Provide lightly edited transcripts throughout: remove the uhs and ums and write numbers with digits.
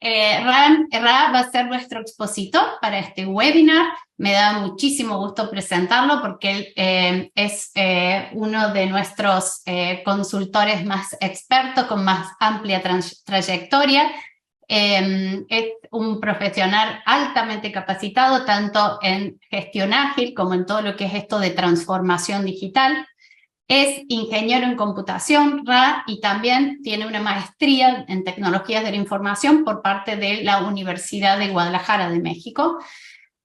Ra va a ser nuestro expositor para este webinar. Me da muchísimo gusto presentarlo porque él es uno de nuestros consultores más expertos, con más amplia trayectoria. Es un profesional altamente capacitado, tanto en gestión ágil como en todo lo que es esto de transformación digital. Es ingeniero en computación, Ra, y también tiene una maestría en tecnologías de la información por parte de la Universidad de Guadalajara de México.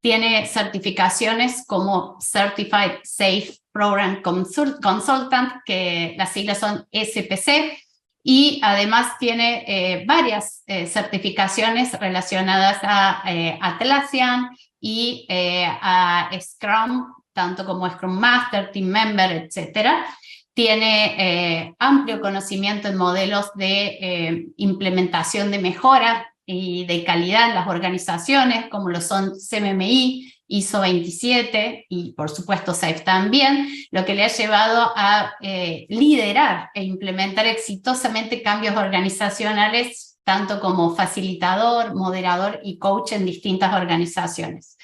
Tiene certificaciones como Certified Safe Program Consultant, que las siglas son SPC, y además tiene varias certificaciones relacionadas a Atlassian y a Scrum, tanto como Scrum Master, Team Member, etc. Tiene amplio conocimiento en modelos de implementación de mejora y de calidad en las organizaciones, como lo son CMMI, ISO 27 y por supuesto SAFe también, lo que le ha llevado a liderar e implementar exitosamente cambios organizacionales, tanto como facilitador, moderador y coach en distintas organizaciones.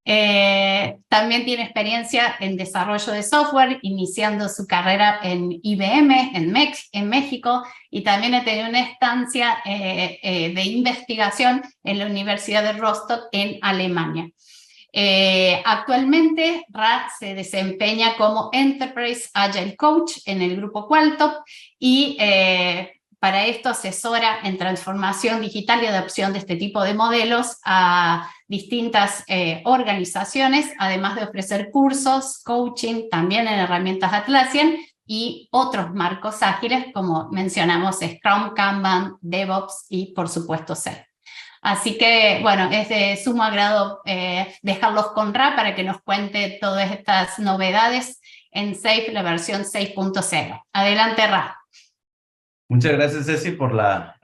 También tiene experiencia en desarrollo de software, iniciando su carrera en IBM, en México, y también ha tenido una estancia de investigación en la Universidad de Rostock, en Alemania. Actualmente, Ra se desempeña como Enterprise Agile Coach en el grupo Qualtop y para esto asesora en transformación digital y adopción de este tipo de modelos a distintas organizaciones, además de ofrecer cursos, coaching, también en herramientas Atlassian y otros marcos ágiles como mencionamos Scrum, Kanban, DevOps y por supuesto SAFe. Así que, bueno, es de sumo agrado dejarlos con Ra para que nos cuente todas estas novedades en SAFe, la versión 6.0. Adelante, Ra. Muchas gracias, Ceci, por la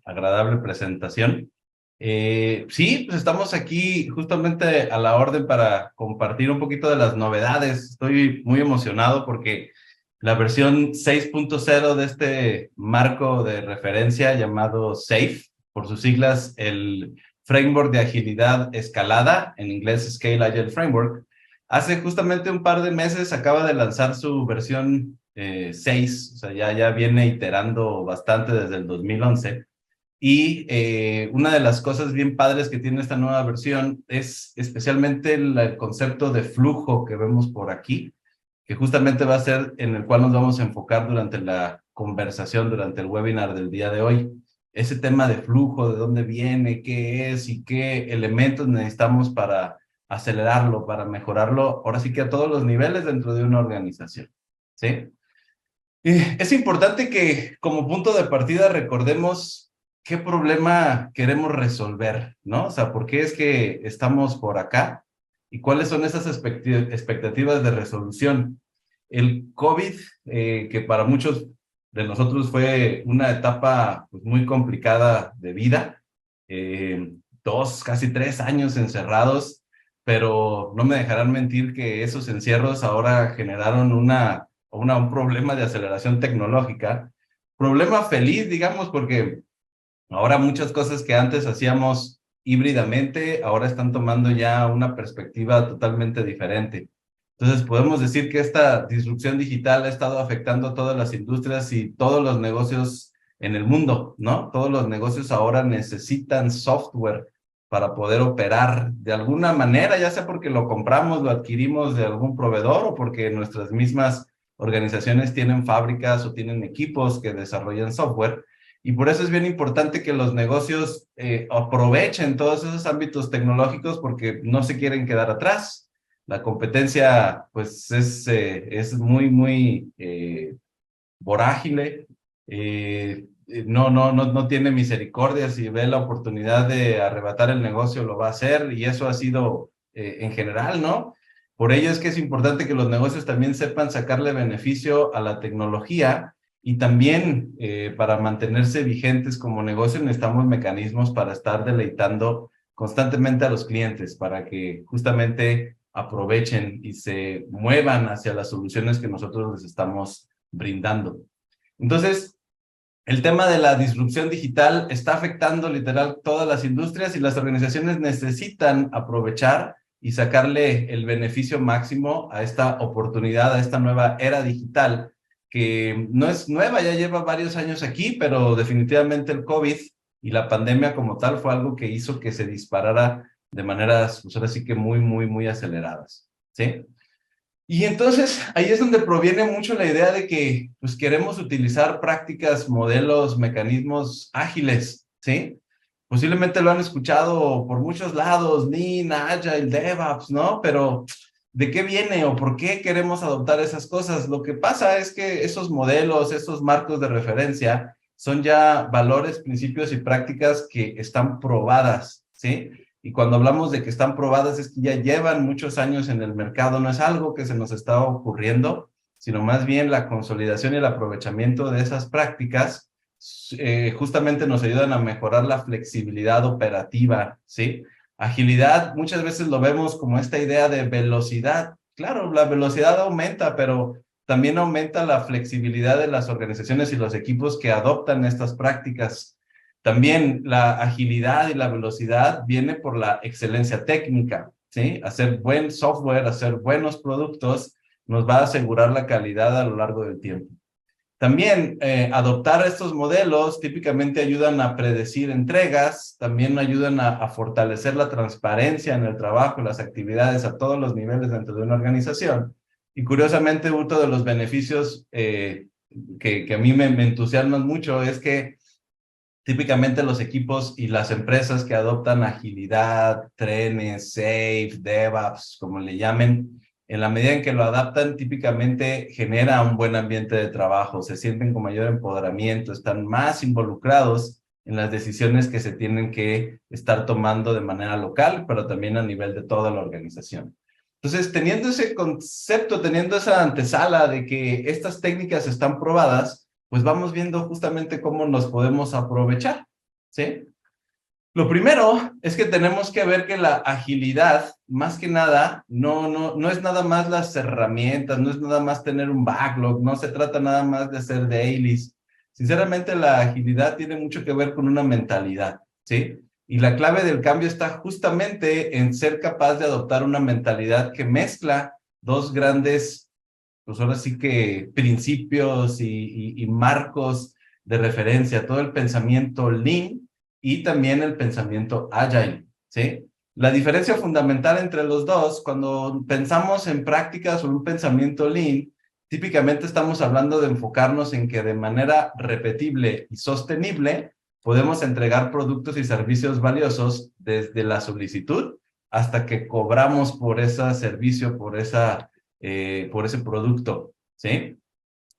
agradable presentación. Sí, pues estamos aquí justamente a la orden para compartir un poquito de las novedades. Estoy muy emocionado porque la versión 6.0 de este marco de referencia llamado SAFe, por sus siglas, el Framework de Agilidad Escalada, en inglés Scale Agile Framework, hace justamente un par de meses acaba de lanzar su versión 6, o sea, ya viene iterando bastante desde el 2011. Y una de las cosas bien padres que tiene esta nueva versión es especialmente el concepto de flujo que vemos por aquí, que justamente va a ser en el cual nos vamos a enfocar durante la conversación, durante el webinar del día de hoy. Ese tema de flujo, de dónde viene, qué es y qué elementos necesitamos para acelerarlo, para mejorarlo, ahora sí que a todos los niveles dentro de una organización, ¿sí? Es importante que como punto de partida recordemos qué problema queremos resolver, ¿no? O sea, ¿por qué es que estamos por acá? ¿Y cuáles son esas expectativas de resolución? El COVID, que para muchos de nosotros fue una etapa pues, muy complicada de vida, 2, casi 3 años encerrados, pero no me dejarán mentir que esos encierros ahora generaron un problema de aceleración tecnológica. Problema feliz, digamos, porque ahora muchas cosas que antes hacíamos híbridamente, ahora están tomando ya una perspectiva totalmente diferente. Entonces podemos decir que esta disrupción digital ha estado afectando a todas las industrias y todos los negocios en el mundo, ¿no? Todos los negocios ahora necesitan software para poder operar de alguna manera, ya sea porque lo compramos, lo adquirimos de algún proveedor o porque nuestras mismas organizaciones tienen fábricas o tienen equipos que desarrollan software. Y por eso es bien importante que los negocios aprovechen todos esos ámbitos tecnológicos porque no se quieren quedar atrás. La competencia, pues, es muy vorágine. No tiene misericordia. Si ve la oportunidad de arrebatar el negocio, lo va a hacer. Y eso ha sido en general, ¿no? Por ello es que es importante que los negocios también sepan sacarle beneficio a la tecnología y también para mantenerse vigentes como negocio necesitamos mecanismos para estar deleitando constantemente a los clientes, para que justamente aprovechen y se muevan hacia las soluciones que nosotros les estamos brindando. Entonces, El tema de la disrupción digital está afectando literal todas las industrias y las organizaciones necesitan aprovechar y sacarle el beneficio máximo a esta oportunidad, a esta nueva era digital, que no es nueva, ya lleva varios años aquí, pero definitivamente el COVID y la pandemia como tal fue algo que hizo que se disparara de maneras, pues ahora sí que muy aceleradas, ¿sí? Y entonces ahí es donde proviene mucho la idea de que pues queremos utilizar prácticas, modelos, mecanismos ágiles, ¿sí? Posiblemente lo han escuchado por muchos lados, Lean, Agile, DevOps, ¿no? Pero ¿de qué viene o por qué queremos adoptar esas cosas? Lo que pasa es que esos modelos, esos marcos de referencia son ya valores, principios y prácticas que están probadas, ¿sí? Y cuando hablamos de que están probadas es que ya llevan muchos años en el mercado, no es algo que se nos está ocurriendo, sino más bien la consolidación y el aprovechamiento de esas prácticas justamente nos ayudan a mejorar la flexibilidad operativa, ¿sí? Agilidad, muchas veces lo vemos como esta idea de velocidad. Claro, la velocidad aumenta, pero también aumenta la flexibilidad de las organizaciones y los equipos que adoptan estas prácticas. También la agilidad y la velocidad viene por la excelencia técnica, ¿sí? Hacer buen software, hacer buenos productos, nos va a asegurar la calidad a lo largo del tiempo. También adoptar estos modelos típicamente ayudan a predecir entregas, también ayudan a fortalecer la transparencia en el trabajo, las actividades a todos los niveles dentro de una organización. Y curiosamente, uno de los beneficios que a mí me entusiasman mucho es que típicamente los equipos y las empresas que adoptan agilidad, trenes, SAFe, DevOps, como le llamen, en la medida en que lo adaptan, típicamente genera un buen ambiente de trabajo, se sienten con mayor empoderamiento, están más involucrados en las decisiones que se tienen que estar tomando de manera local, pero también a nivel de toda la organización. Entonces, teniendo ese concepto, teniendo esa antesala de que estas técnicas están probadas, pues vamos viendo justamente cómo nos podemos aprovechar, ¿sí? Lo primero es que tenemos que ver que la agilidad, más que nada, no es nada más las herramientas, no es nada más tener un backlog, no se trata nada más de hacer dailies. Sinceramente, la agilidad tiene mucho que ver con una mentalidad, ¿sí? Y la clave del cambio está justamente en ser capaz de adoptar una mentalidad que mezcla dos grandes, pues ahora sí que principios y marcos de referencia, todo el pensamiento Lean y también el pensamiento Agile, ¿sí? La diferencia fundamental entre los dos, cuando pensamos en prácticas o un pensamiento Lean, típicamente estamos hablando de enfocarnos en que de manera repetible y sostenible podemos entregar productos y servicios valiosos desde la solicitud hasta que cobramos por ese servicio, por ese producto, ¿sí?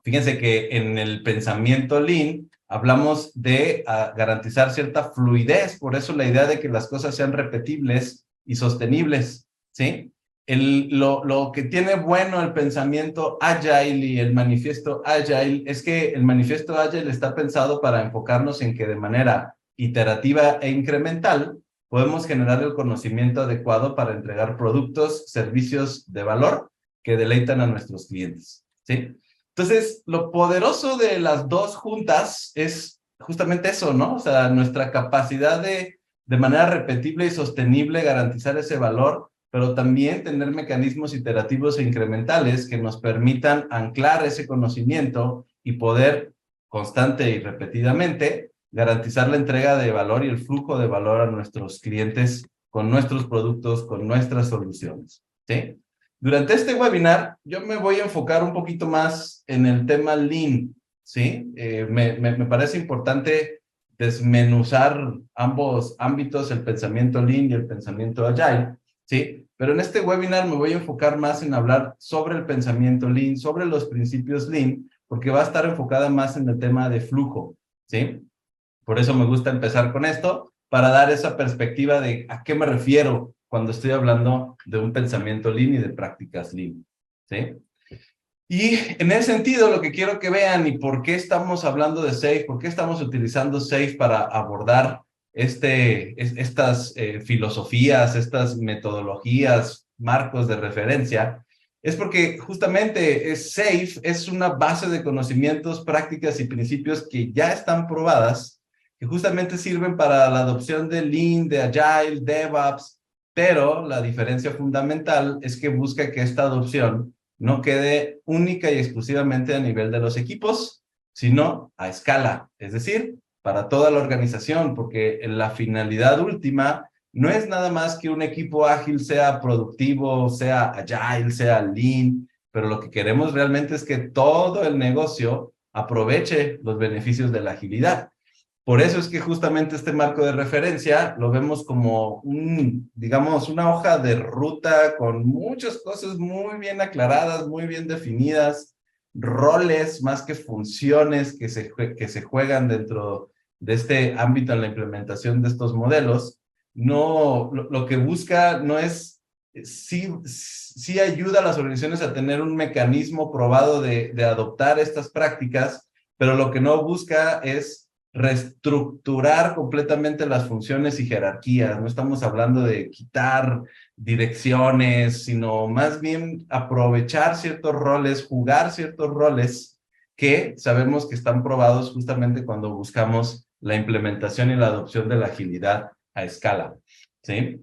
Fíjense que en el pensamiento Lean hablamos de garantizar cierta fluidez, por eso la idea de que las cosas sean repetibles y sostenibles, ¿sí? Lo que tiene bueno el pensamiento Agile y el manifiesto Agile es que el manifiesto Agile está pensado para enfocarnos en que de manera iterativa e incremental podemos generar el conocimiento adecuado para entregar productos, servicios de valor que deleitan a nuestros clientes, ¿sí? Entonces, lo poderoso de las dos juntas es justamente eso, ¿no? O sea, nuestra capacidad de manera repetible y sostenible garantizar ese valor, pero también tener mecanismos iterativos e incrementales que nos permitan anclar ese conocimiento y poder constante y repetidamente garantizar la entrega de valor y el flujo de valor a nuestros clientes con nuestros productos, con nuestras soluciones, ¿sí? Durante este webinar, yo me voy a enfocar un poquito más en el tema Lean, ¿sí? Me parece importante desmenuzar ambos ámbitos, el pensamiento Lean y el pensamiento Agile, ¿sí? Pero en este webinar me voy a enfocar más en hablar sobre el pensamiento Lean, sobre los principios Lean, porque va a estar enfocada más en el tema de flujo, ¿sí? Por eso me gusta empezar con esto, para dar esa perspectiva de a qué me refiero cuando estoy hablando de un pensamiento Lean y de prácticas Lean, ¿sí? Y en ese sentido, lo que quiero que vean y por qué estamos hablando de SAFe, por qué estamos utilizando SAFe para abordar estas filosofías, estas metodologías, marcos de referencia, Es porque justamente SAFe es una base de conocimientos, prácticas y principios que ya están probadas, que justamente sirven para la adopción de Lean, de Agile, DevOps, pero la diferencia fundamental es que busca que esta adopción no quede única y exclusivamente a nivel de los equipos, sino a escala, es decir, para toda la organización, porque la finalidad última no es nada más que un equipo ágil sea productivo, sea agile, sea lean, pero lo que queremos realmente es que todo el negocio aproveche los beneficios de la agilidad. Por eso es que justamente este marco de referencia lo vemos como digamos, una hoja de ruta con muchas cosas muy bien aclaradas, muy bien definidas, roles más que funciones que se juegan dentro de este ámbito en la implementación de estos modelos. No, lo que busca no es, sí ayuda a las organizaciones a tener un mecanismo probado de adoptar estas prácticas, pero lo que no busca es reestructurar completamente las funciones y jerarquías. No estamos hablando de quitar direcciones, sino más bien aprovechar ciertos roles, jugar ciertos roles que sabemos que están probados justamente cuando buscamos la implementación y la adopción de la agilidad a escala, ¿sí?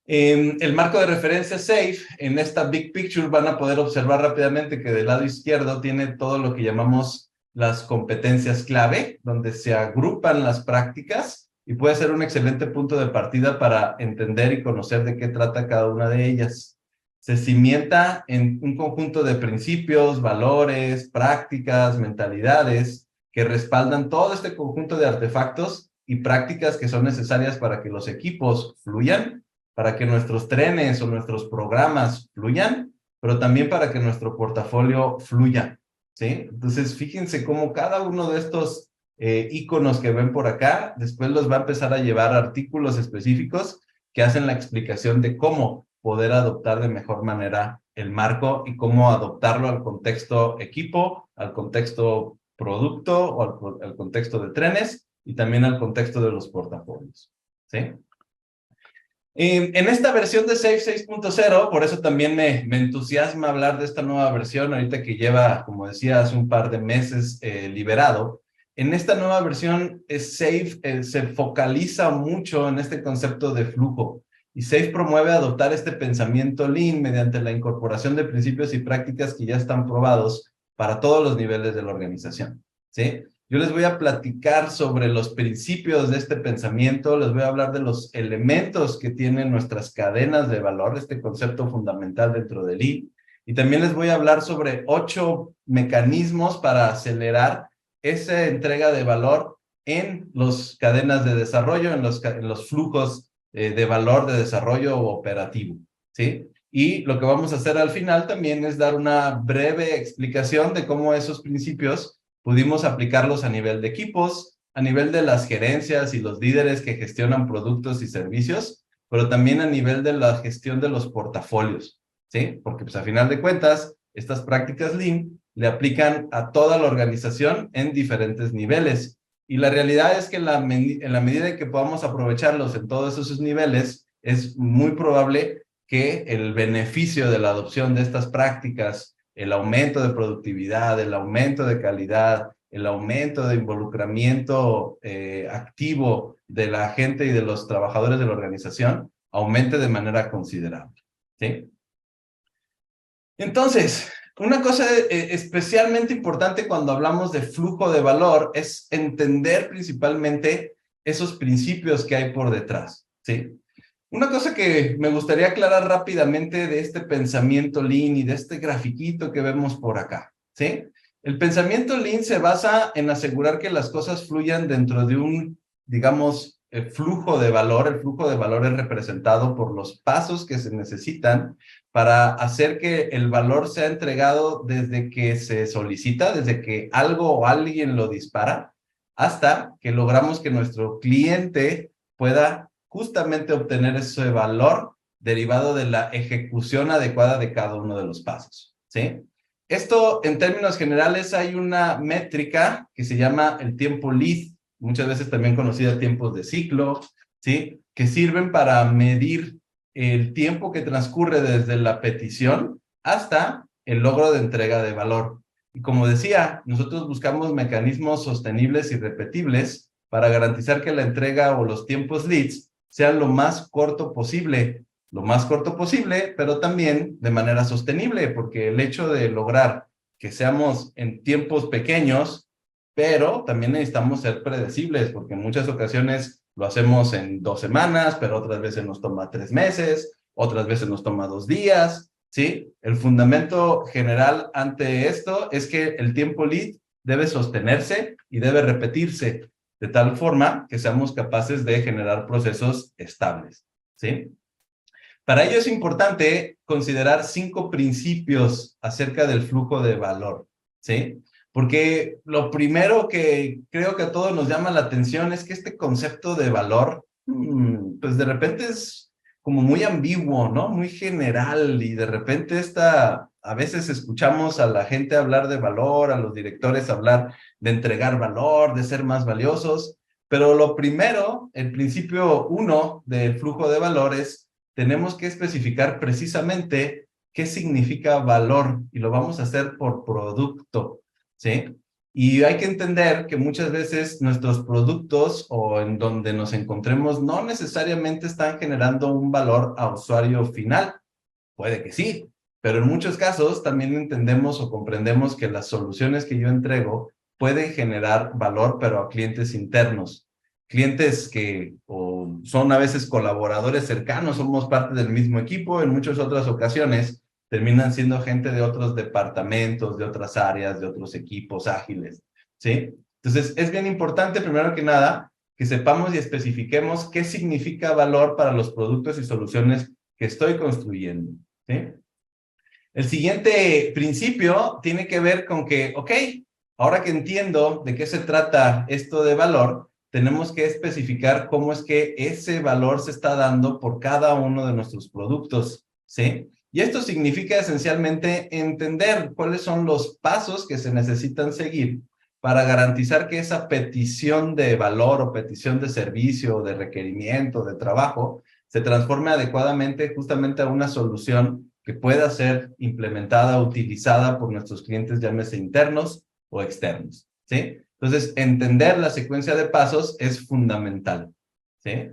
El marco de referencia SAFe, en esta Big Picture van a poder observar rápidamente que del lado izquierdo tiene todo lo que llamamos las competencias clave, donde se agrupan las prácticas y puede ser un excelente punto de partida para entender y conocer de qué trata cada una de ellas. Se cimienta en un conjunto de principios, valores, prácticas, mentalidades que respaldan todo este conjunto de artefactos y prácticas que son necesarias para que los equipos fluyan, para que nuestros trenes o nuestros programas fluyan, pero también para que nuestro portafolio fluya, ¿sí? Entonces, fíjense cómo cada uno de estos iconos que ven por acá, después los va a empezar a llevar a artículos específicos que hacen la explicación de cómo poder adoptar de mejor manera el marco y cómo adoptarlo al contexto equipo, al contexto producto o al contexto de trenes y también al contexto de los portafolios, ¿sí? En esta versión de SAFe 6.0, por eso también me entusiasma hablar de esta nueva versión, ahorita que lleva, como decía, hace un par de meses liberado. En esta nueva versión, SAFe se focaliza mucho en este concepto de flujo. Y SAFe promueve adoptar este pensamiento Lean mediante la incorporación de principios y prácticas que ya están probados para todos los niveles de la organización, ¿sí? Yo les voy a platicar sobre los principios de este pensamiento, les voy a hablar de los elementos que tienen nuestras cadenas de valor, este concepto fundamental dentro del Lean, y también les voy a hablar sobre 8 mecanismos para acelerar esa entrega de valor en las cadenas de desarrollo, en los flujos de valor de desarrollo operativo, ¿sí? Y lo que vamos a hacer al final también es dar una breve explicación de cómo esos principios pudimos aplicarlos a nivel de equipos, a nivel de las gerencias y los líderes que gestionan productos y servicios, pero también a nivel de la gestión de los portafolios, ¿sí? Porque pues a final de cuentas, estas prácticas Lean le aplican a toda la organización en diferentes niveles. Y la realidad es que en la medida en que podamos aprovecharlos en todos esos niveles, es muy probable que el beneficio de la adopción de estas prácticas, el aumento de productividad, el aumento de calidad, el aumento de involucramiento activo de la gente y de los trabajadores de la organización, aumente de manera considerable, ¿sí? Entonces, una cosa especialmente importante cuando hablamos de flujo de valor es entender principalmente esos principios que hay por detrás, ¿sí? Una cosa que me gustaría aclarar rápidamente de este pensamiento Lean y de este grafiquito que vemos por acá, ¿sí? El pensamiento Lean se basa en asegurar que las cosas fluyan dentro de un, digamos, flujo de valor. El flujo de valor es representado por los pasos que se necesitan para hacer que el valor sea entregado desde que se solicita, desde que algo o alguien lo dispara, hasta que logramos que nuestro cliente pueda justamente obtener ese valor derivado de la ejecución adecuada de cada uno de los pasos, ¿sí? Esto, en términos generales, hay una métrica que se llama el tiempo lead, muchas veces también conocida tiempos de ciclo, ¿sí? Que sirven para medir el tiempo que transcurre desde la petición hasta el logro de entrega de valor. Y como decía, nosotros buscamos mecanismos sostenibles y repetibles para garantizar que la entrega o los tiempos leads sean lo más corto posible, pero también de manera sostenible, porque el hecho de lograr que seamos en tiempos pequeños, pero también necesitamos ser predecibles, porque en muchas ocasiones lo hacemos en 2 semanas, pero otras veces nos toma 3 meses, otras veces nos toma 2 días, ¿sí? El fundamento general ante esto es que el tiempo lead debe sostenerse y debe repetirse de tal forma que seamos capaces de generar procesos estables, ¿sí? Para ello es importante considerar 5 principios acerca del flujo de valor, ¿sí? Porque lo primero que creo que a todos nos llama la atención es que este concepto de valor, pues de repente es como muy ambiguo, ¿no? Muy general y de repente a veces escuchamos a la gente hablar de valor, a los directores hablar de entregar valor, de ser más valiosos, pero lo primero, el principio 1 del flujo de valor es tenemos que especificar precisamente qué significa valor y lo vamos a hacer por producto, ¿sí? Y hay que entender que muchas veces nuestros productos o en donde nos encontremos no necesariamente están generando un valor a usuario final. Puede que sí, pero en muchos casos también entendemos o comprendemos que las soluciones que yo entrego pueden generar valor, pero a clientes internos. Clientes que o son a veces colaboradores cercanos, somos parte del mismo equipo, en muchas otras ocasiones terminan siendo gente de otros departamentos, de otras áreas, de otros equipos ágiles, ¿sí? Entonces, es bien importante, primero que nada, que sepamos y especifiquemos qué significa valor para los productos y soluciones que estoy construyendo, ¿sí? El siguiente principio tiene que ver con que, ok, ahora que entiendo de qué se trata esto de valor, tenemos que especificar cómo es que ese valor se está dando por cada uno de nuestros productos, ¿sí? Y esto significa esencialmente entender cuáles son los pasos que se necesitan seguir para garantizar que esa petición de valor o petición de servicio, o de requerimiento, de trabajo, se transforme adecuadamente justamente a una solución que pueda ser implementada, utilizada por nuestros clientes, llámese internos o externos, ¿sí? Entonces, entender la secuencia de pasos es fundamental, ¿sí?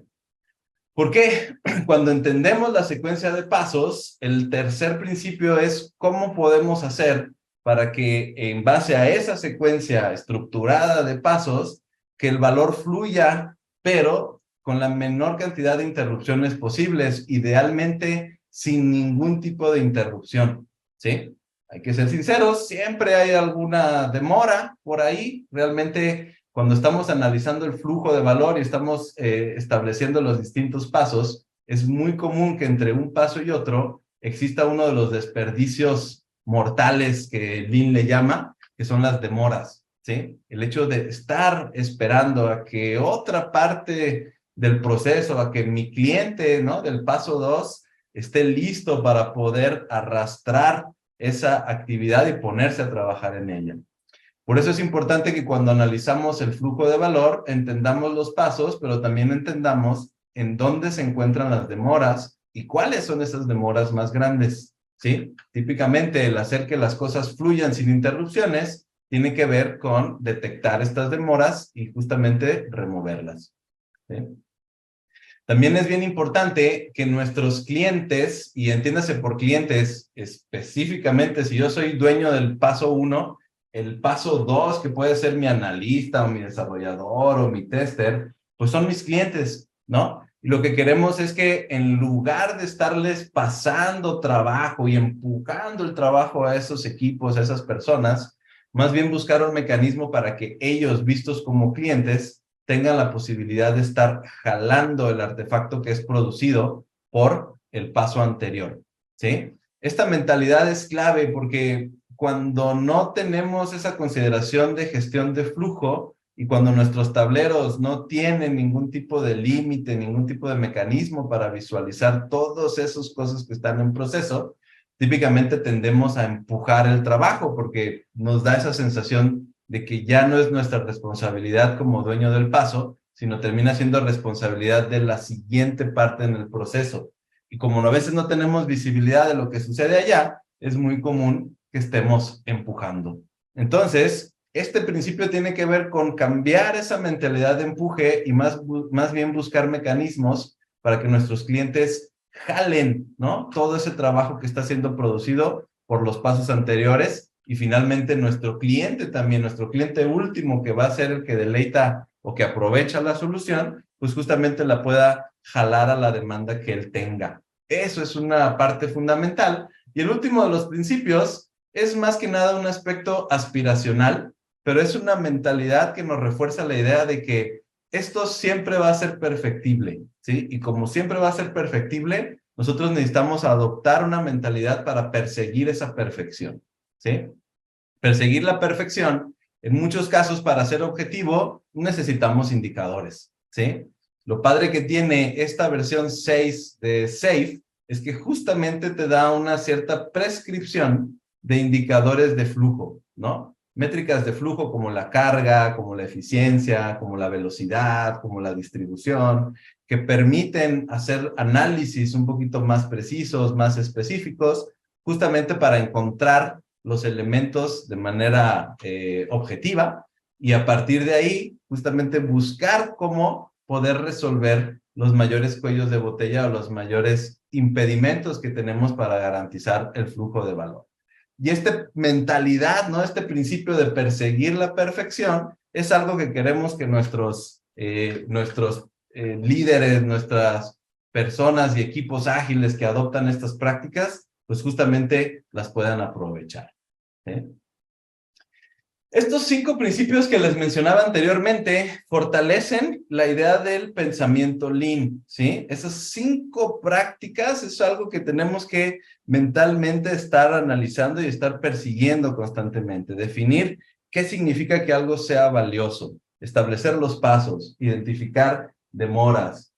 ¿Por qué? Cuando entendemos la secuencia de pasos, el tercer principio es cómo podemos hacer para que en base a esa secuencia estructurada de pasos, que el valor fluya, pero con la menor cantidad de interrupciones posibles, idealmente sin ningún tipo de interrupción, ¿sí? Hay que ser sinceros, siempre hay alguna demora por ahí, realmente cuando estamos analizando el flujo de valor y estamos estableciendo los distintos pasos, es muy común que entre un paso y otro exista uno de los desperdicios mortales que Lean le llama, que son las demoras, ¿sí? El hecho de estar esperando a que otra parte del proceso, a que mi cliente, ¿no? Del paso 2 esté listo para poder arrastrar esa actividad y ponerse a trabajar en ella. Por eso es importante que cuando analizamos el flujo de valor, entendamos los pasos, pero también entendamos en dónde se encuentran las demoras y cuáles son esas demoras más grandes, ¿sí? Típicamente el hacer que las cosas fluyan sin interrupciones tiene que ver con detectar estas demoras y justamente removerlas, ¿sí? También es bien importante que nuestros clientes, y entiéndase por clientes específicamente, si yo soy dueño del paso 1, el paso 2, que puede ser mi analista o mi desarrollador o mi tester, pues son mis clientes, ¿no? Y lo que queremos es que en lugar de estarles pasando trabajo y empujando el trabajo a esos equipos, a esas personas, más bien buscar un mecanismo para que ellos, vistos como clientes, tengan la posibilidad de estar jalando el artefacto que es producido por el paso anterior, ¿sí? Esta mentalidad es clave porque cuando no tenemos esa consideración de gestión de flujo y cuando nuestros tableros no tienen ningún tipo de límite, ningún tipo de mecanismo para visualizar todas esas cosas que están en proceso, típicamente tendemos a empujar el trabajo porque nos da esa sensación de que ya no es nuestra responsabilidad como dueño del paso, sino termina siendo responsabilidad de la siguiente parte en el proceso. Y como a veces no tenemos visibilidad de lo que sucede allá, es muy común que estemos empujando. Entonces, este principio tiene que ver con cambiar esa mentalidad de empuje y más bien buscar mecanismos para que nuestros clientes jalen, ¿no? Todo ese trabajo que está siendo producido por los pasos anteriores y finalmente nuestro cliente también, nuestro cliente último que va a ser el que deleita o que aprovecha la solución, pues justamente la pueda jalar a la demanda que él tenga. Eso es una parte fundamental. Y el último de los principios es más que nada un aspecto aspiracional, pero es una mentalidad que nos refuerza la idea de que esto siempre va a ser perfectible, ¿sí? Y como siempre va a ser perfectible, nosotros necesitamos adoptar una mentalidad para perseguir esa perfección, ¿sí? Perseguir la perfección, en muchos casos, para ser objetivo, necesitamos indicadores, ¿sí? Lo padre que tiene esta versión 6 de SAFe es que justamente te da una cierta prescripción de indicadores de flujo, ¿no? Métricas de flujo como la carga, como la eficiencia, como la velocidad, como la distribución, que permiten hacer análisis un poquito más precisos, más específicos, justamente para encontrar los elementos de manera objetiva y a partir de ahí justamente buscar cómo poder resolver los mayores cuellos de botella o los mayores impedimentos que tenemos para garantizar el flujo de valor. Y esta mentalidad, ¿no? Este principio de perseguir la perfección es algo que queremos que nuestros líderes, nuestras personas y equipos ágiles que adoptan estas prácticas, pues justamente las puedan aprovechar. ¿Sí? Estos 5 principios que les mencionaba anteriormente fortalecen la idea del pensamiento Lean, ¿sí? Esas 5 prácticas es algo que tenemos que mentalmente estar analizando y estar persiguiendo constantemente. Definir qué significa que algo sea valioso, establecer los pasos, identificar demoras,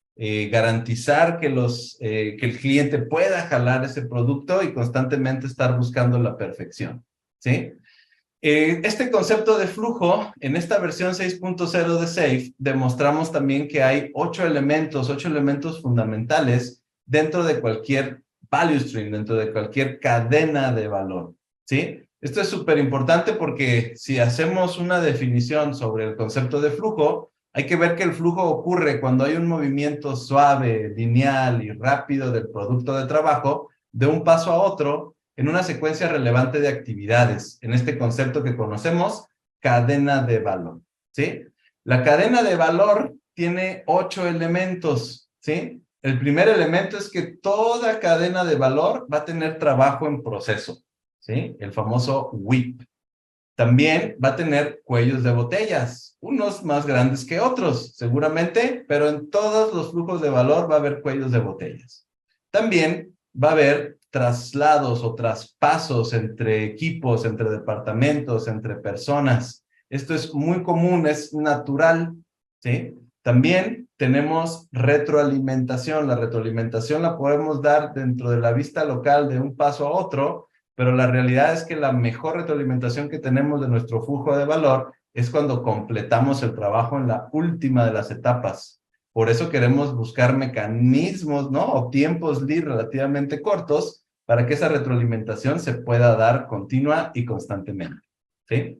garantizar que el cliente pueda jalar ese producto y constantemente estar buscando la perfección, ¿sí? Este concepto de flujo, en esta versión 6.0 de SAFe, demostramos también que hay 8 elementos fundamentales dentro de cualquier value stream, dentro de cualquier cadena de valor, ¿sí? Esto es súper importante porque si hacemos una definición sobre el concepto de flujo, hay que ver que el flujo ocurre cuando hay un movimiento suave, lineal y rápido del producto de trabajo de un paso a otro en una secuencia relevante de actividades, en este concepto que conocemos, cadena de valor, ¿sí? La cadena de valor tiene 8 elementos, ¿sí? El primer elemento es que toda cadena de valor va a tener trabajo en proceso, ¿sí? El famoso WIP. También va a tener cuellos de botellas, unos más grandes que otros, seguramente, pero en todos los flujos de valor va a haber cuellos de botellas. También va a haber traslados o traspasos entre equipos, entre departamentos, entre personas. Esto es muy común, es natural, ¿sí? También tenemos retroalimentación. La retroalimentación la podemos dar dentro de la vista local de un paso a otro, pero la realidad es que la mejor retroalimentación que tenemos de nuestro flujo de valor es cuando completamos el trabajo en la última de las etapas. Por eso queremos buscar mecanismos, ¿no? O tiempos lead relativamente cortos para que esa retroalimentación se pueda dar continua y constantemente, ¿sí?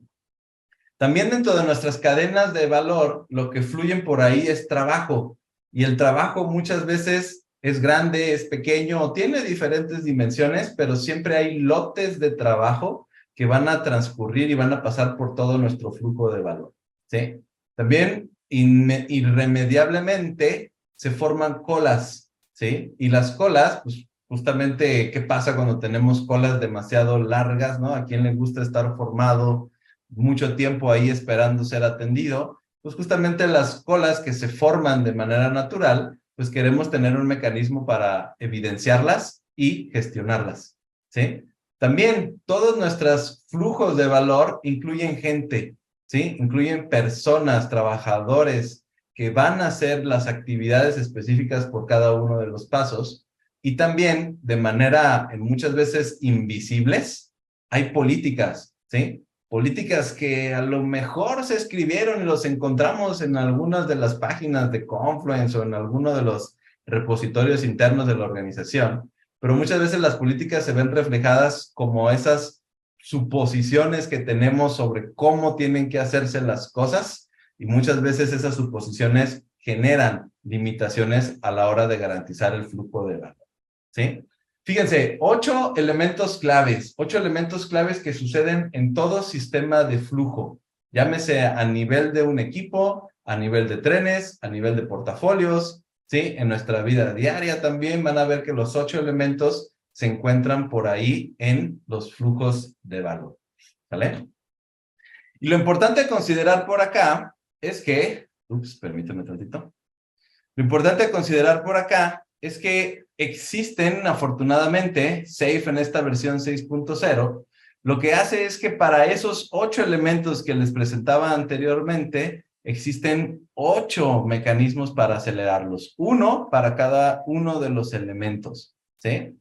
También dentro de nuestras cadenas de valor, lo que fluyen por ahí es trabajo. Y el trabajo muchas veces es grande, es pequeño, tiene diferentes dimensiones, pero siempre hay lotes de trabajo que van a transcurrir y van a pasar por todo nuestro flujo de valor, ¿sí? También irremediablemente se forman colas, ¿sí? Y las colas, pues justamente, ¿qué pasa cuando tenemos colas demasiado largas, ¿no? ¿A quién le gusta estar formado mucho tiempo ahí esperando ser atendido? Pues justamente las colas que se forman de manera natural, pues queremos tener un mecanismo para evidenciarlas y gestionarlas, ¿sí? También todos nuestros flujos de valor incluyen gente, ¿sí? Incluyen personas, trabajadores que van a hacer las actividades específicas por cada uno de los pasos y también de manera muchas veces invisibles hay políticas, ¿sí? Políticas que a lo mejor se escribieron y los encontramos en algunas de las páginas de Confluence o en alguno de los repositorios internos de la organización, pero muchas veces las políticas se ven reflejadas como esas suposiciones que tenemos sobre cómo tienen que hacerse las cosas, y muchas veces esas suposiciones generan limitaciones a la hora de garantizar el flujo de valor, ¿sí? Fíjense, 8 elementos claves que suceden en todo sistema de flujo, llámese a nivel de un equipo, a nivel de trenes, a nivel de portafolios, ¿sí? En nuestra vida diaria también van a ver que los 8 elementos se encuentran por ahí en los flujos de valor, ¿vale? Y lo importante a considerar por acá es que, permíteme tantito. Lo importante a considerar por acá es que existen, afortunadamente, SAFe en esta versión 6.0, lo que hace es que para esos 8 elementos que les presentaba anteriormente, existen 8 mecanismos para acelerarlos, uno para cada uno de los elementos, ¿sí?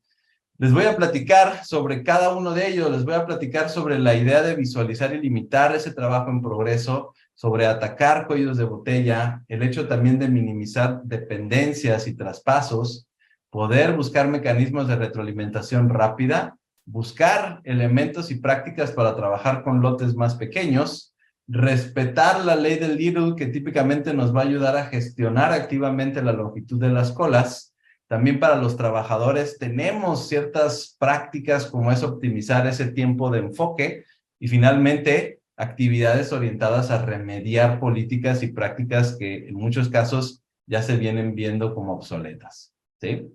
Les voy a platicar sobre cada uno de ellos, les voy a platicar sobre la idea de visualizar y limitar ese trabajo en progreso, sobre atacar cuellos de botella, el hecho también de minimizar dependencias y traspasos, poder buscar mecanismos de retroalimentación rápida, buscar elementos y prácticas para trabajar con lotes más pequeños, respetar la ley del little que típicamente nos va a ayudar a gestionar activamente la longitud de las colas. También para los trabajadores tenemos ciertas prácticas como es optimizar ese tiempo de enfoque y finalmente actividades orientadas a remediar políticas y prácticas que en muchos casos ya se vienen viendo como obsoletas, ¿sí?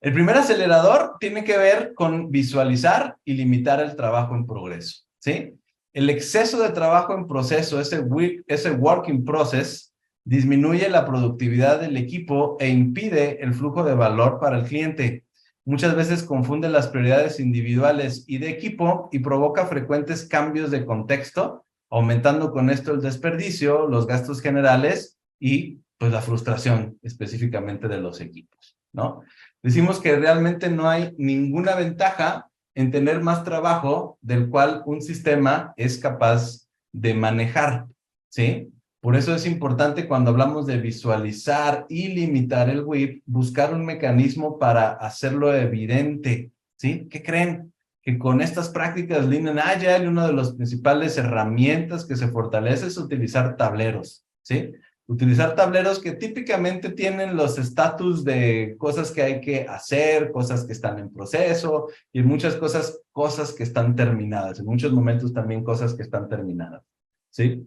El primer acelerador tiene que ver con visualizar y limitar el trabajo en progreso, ¿sí? El exceso de trabajo en proceso, ese work in process, disminuye la productividad del equipo e impide el flujo de valor para el cliente. Muchas veces confunde las prioridades individuales y de equipo y provoca frecuentes cambios de contexto, aumentando con esto el desperdicio, los gastos generales y pues la frustración específicamente de los equipos, ¿no? Decimos que realmente no hay ninguna ventaja en tener más trabajo del cual un sistema es capaz de manejar, ¿sí? Por eso es importante cuando hablamos de visualizar y limitar el WIP, buscar un mecanismo para hacerlo evidente, ¿sí? ¿Qué creen? Que con estas prácticas Lean and Agile, una de las principales herramientas que se fortalece es utilizar tableros, ¿sí? Utilizar tableros que típicamente tienen los estatus de cosas que hay que hacer, cosas que están en proceso y en muchas cosas que están terminadas. En muchos momentos también cosas que están terminadas, ¿sí?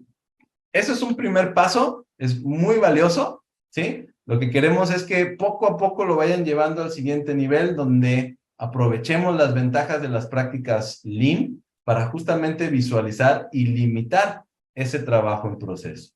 Eso es un primer paso, es muy valioso, ¿sí? Lo que queremos es que poco a poco lo vayan llevando al siguiente nivel donde aprovechemos las ventajas de las prácticas Lean para justamente visualizar y limitar ese trabajo en proceso.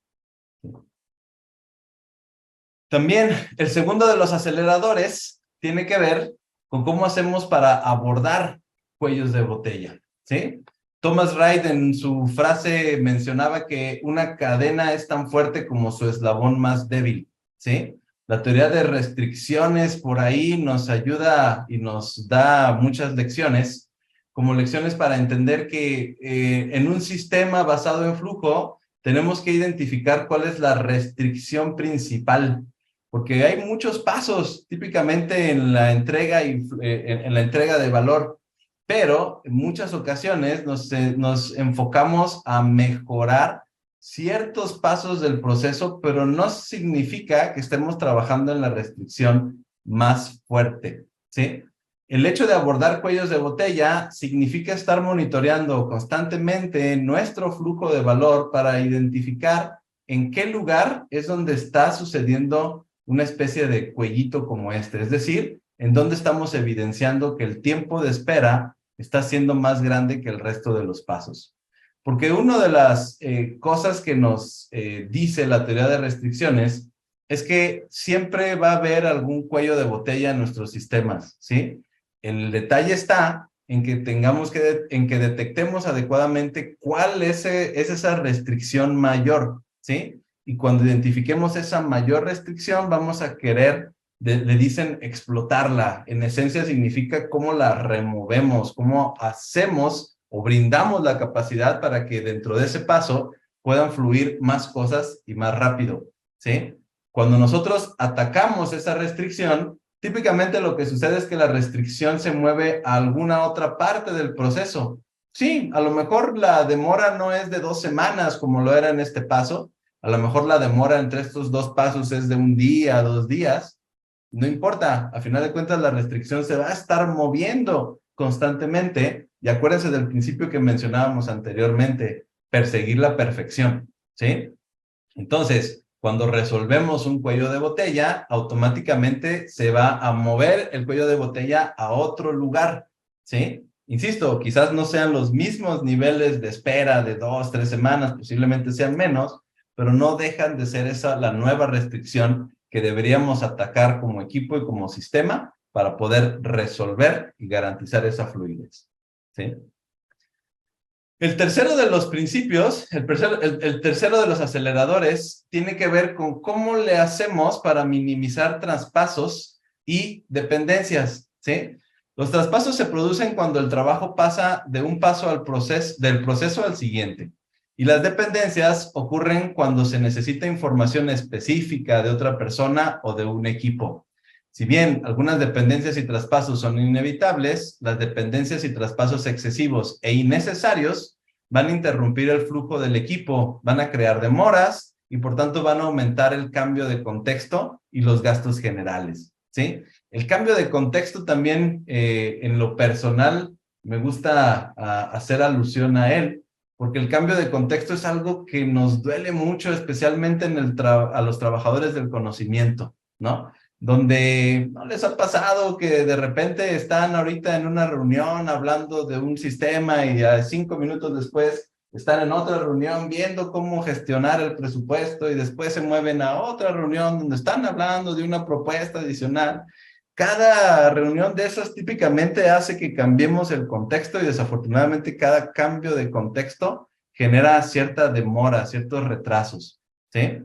También el segundo de los aceleradores tiene que ver con cómo hacemos para abordar cuellos de botella, ¿sí? Thomas Wright en su frase mencionaba que una cadena es tan fuerte como su eslabón más débil, ¿sí? La teoría de restricciones por ahí nos ayuda y nos da muchas lecciones, como lecciones para entender que en un sistema basado en flujo tenemos que identificar cuál es la restricción principal, porque hay muchos pasos típicamente en la entrega en la entrega de valor, pero en muchas ocasiones nos enfocamos a mejorar ciertos pasos del proceso, pero no significa que estemos trabajando en la restricción más fuerte, ¿sí? El hecho de abordar cuellos de botella significa estar monitoreando constantemente nuestro flujo de valor para identificar en qué lugar es donde está sucediendo una especie de cuellito como este, es decir, en dónde estamos evidenciando que el tiempo de espera está siendo más grande que el resto de los pasos. Porque una de las cosas que nos dice la teoría de restricciones es que siempre va a haber algún cuello de botella en nuestros sistemas, ¿sí? El detalle está en que en que detectemos adecuadamente cuál es esa restricción mayor, ¿sí? Y cuando identifiquemos esa mayor restricción, vamos a querer, le dicen explotarla. En esencia significa cómo la removemos, cómo hacemos o brindamos la capacidad para que dentro de ese paso puedan fluir más cosas y más rápido, ¿sí? Cuando nosotros atacamos esa restricción, Típicamente lo que sucede es que la restricción se mueve a alguna otra parte del proceso. Sí, a lo mejor la demora no es de 2 semanas como lo era en este paso. A lo mejor la demora entre estos dos pasos es de un día, 2 días. No importa, a final de cuentas la restricción se va a estar moviendo constantemente. Y acuérdense del principio que mencionábamos anteriormente, perseguir la perfección, ¿sí? Entonces, cuando resolvemos un cuello de botella, automáticamente se va a mover el cuello de botella a otro lugar, ¿sí? Insisto, quizás no sean los mismos niveles de espera de 2, 3 semanas, posiblemente sean menos, pero no dejan de ser esa la nueva restricción que deberíamos atacar como equipo y como sistema para poder resolver y garantizar esa fluidez, ¿sí? El tercero de los principios, el tercero de los aceleradores, tiene que ver con cómo le hacemos para minimizar traspasos y dependencias, ¿sí? Los traspasos se producen cuando el trabajo pasa de un paso del proceso al siguiente. Y las dependencias ocurren cuando se necesita información específica de otra persona o de un equipo. Si bien algunas dependencias y traspasos son inevitables, las dependencias y traspasos excesivos e innecesarios van a interrumpir el flujo del equipo, van a crear demoras y por tanto van a aumentar el cambio de contexto y los gastos generales, ¿sí? El cambio de contexto también en lo personal me gusta hacer alusión a él, porque el cambio de contexto es algo que nos duele mucho, especialmente a los trabajadores del conocimiento, ¿no? Donde no les ha pasado que de repente están ahorita en una reunión hablando de un sistema y a 5 minutos después están en otra reunión viendo cómo gestionar el presupuesto y después se mueven a otra reunión donde están hablando de una propuesta adicional. Cada reunión de esas típicamente hace que cambiemos el contexto y desafortunadamente cada cambio de contexto genera cierta demora, ciertos retrasos, ¿sí?